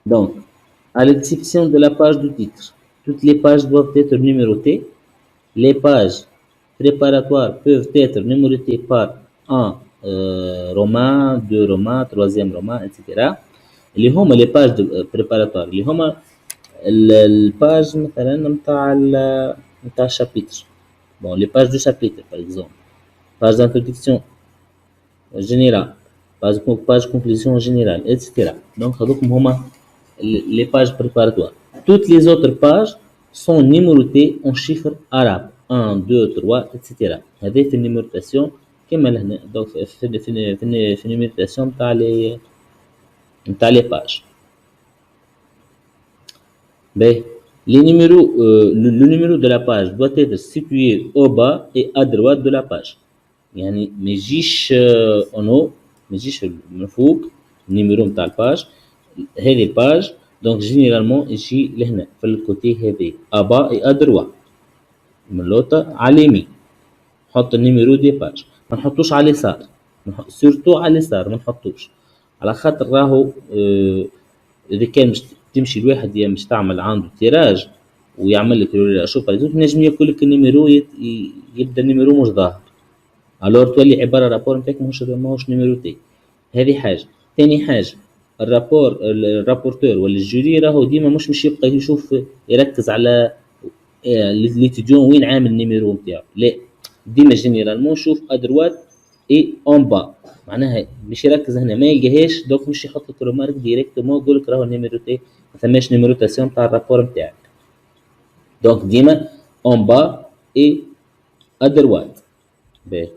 donc à l'exception de la page du titre toutes les pages doivent être numérotées. Les pages préparatoires peuvent être numérotées par un roman, deux romans, troisième roman, etc. اللي هما les pages préparatoires اللي هما الباج مثلا نتاع الشابيتر. bon les pages du chapitre par exemple page d'introduction générale page conclusion générale etc. donc هذوك هما les pages préparatoires. Toutes les autres pages sont numérotées en chiffres arabes 1 2 3 etc. هذه في النيميروتاسيون كما لهنا دونك في النيميروتاسيون نتاع لي باج. باهي le numéro de la page doit être situé au bas et à droite de la page. يعني ما يجيش اونو، ما يجيش من فوق النيميرو نتاع الباج، هذه الباج دونك جينيرالمون يجي لهنا في الكوتي هذا ابا اي ادروا من لوطا على اليمين، نحط النيميرو دي باج، ما نحطوش على اليسار، سورتو على اليسار ما نحطوش، على خاطر راهو اذا كان مش تمشي الواحد يا مش تعمل عنده تيراج ويعمل لك شوف نجم ياكل لك النيميرو يبدا النيميرو مش ظاهر، الور تولي عباره رابور نتاعك ماهوش نيميرو تاعك. هذه حاجه. ثاني حاجه الرابورتور ولا الجوري راهو ديما مش يبقى يشوف يركز على ليتيديون وين عامل النيميرو نتاعو، لا ديما جينيرالمون شوف ادروات اي اون با، معناها باش يركز هنا ما يلقاهاش دوك مش يحط لك رومارك ديريكتومون يقول لك راهو النيميرو تاعي ما ثماش نيميروتاسيون تاع الرابور نتاعك، دونك ديما اون با اي ادروات. باهي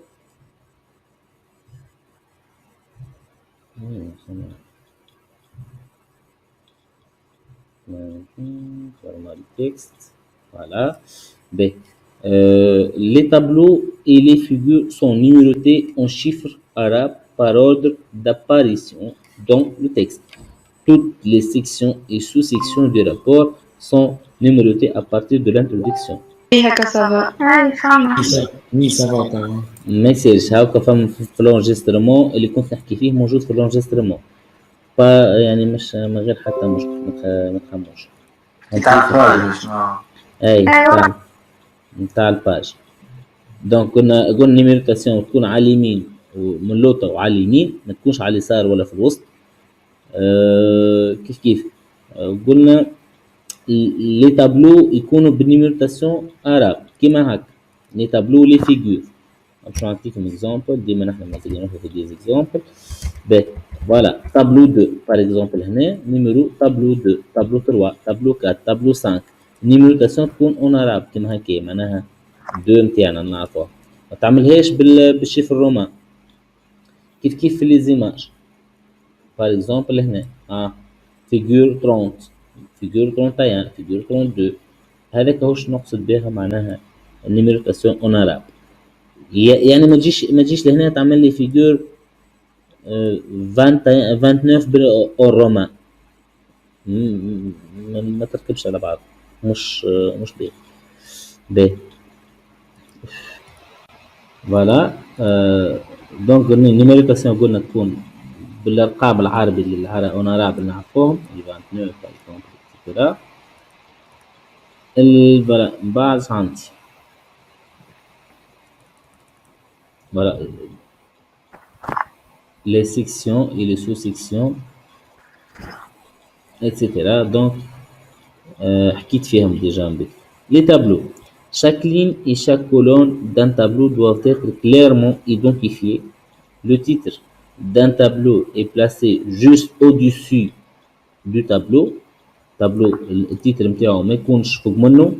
format du texte, voilà. B. Les tableaux et les figures sont numérotés en chiffres arabes par ordre d'apparition dans le texte. Toutes les sections et sous-sections du rapport sont numérotées à partir de l'introduction. هكا صافا. وي سافا طبعا. ما يصيرش هاكا فما في الانجسترمون اللي كنت نحكي فيه موجود في الانجسترمون، يعني مش من غير حتى مشكل ما تخموش. نتاع الباج شنو؟ اي نتاع الباج. دونك قلنا نيميروتاسيون تكون على اليمين ومن لوطا وعلى اليمين، ما تكونش على اليسار ولا في الوسط. كيف قلنا لي تابلو يكونوا بالنيميروتاسيون اراب كيما هكا، لي تابلو لي فيغور. باش نعطيكم اكزومبل ديما نحن نعطيكم في دي اكزومبل. باهي فوالا تابلو 2 باغ اكزومبل هنا نيميرو تابلو 2 تابلو 3 تابلو 4 تابلو 5 النيميروتاسيون تكون اون اراب كيما هكا، معناها 2 نتاعنا نعرفوها، ما تعملهاش بالشيفر الرومان. كيف في لي زيماج باغ اكزومبل هنا فيغور 30 فيغور 31 فيغور 32 هذاك هوش نقصد بها معناها النيميروتاسيون اون اراب، يعني ما تجيش لهنا تعمل لي فيغور 29 بالرومان، ما تركبش على بعض، مش باهي. فوالا دونك النيميروتاسيون قلنا تكون بالارقام العربي اللي اون اراب اللي نعرفوهم 29 كذا. فوالا من بعد عندي voilà les sections et les sous-sections etc. donc حكيت فيهم déjà un peu. Les tableaux, chaque ligne et chaque colonne d'un tableau doivent être clairement identifiées. Le titre d'un tableau est placé juste au-dessus du tableau. التيتر نتاعو ما يكونش فوق منه،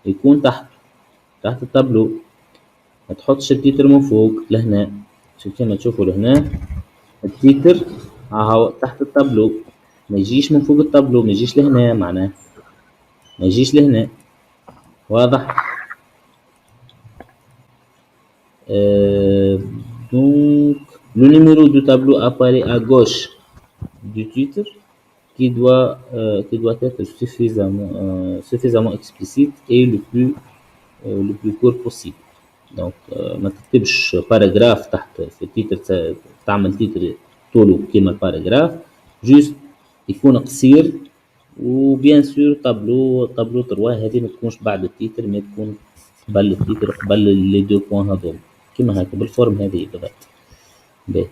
يكون تحت التابلو. ما تحطش التيتر من فوق لهنا، شوف كما تشوفوا لهنا التيتر هاهو تحت التابلو، ما يجيش من فوق التابلو، ما يجيش لهنا، معناه ما يجيش لهنا. واضح؟ donc le numéro du tableau apparaît à gauche du titre qui doit être suffisamment explicite et le plus court possible. donc ما تكتبش باراجراف تحت في التيتر، تعمل تيتر طوله كيما الباراجراف، جوست يكون قصير. وبيان سور طابلو 3 هذه ما تكونش بعد التيتر، ما تكون قبل التيتر، قبل لي دو بوين هذول كيما هكا بالفورم هذه بالضبط. باهي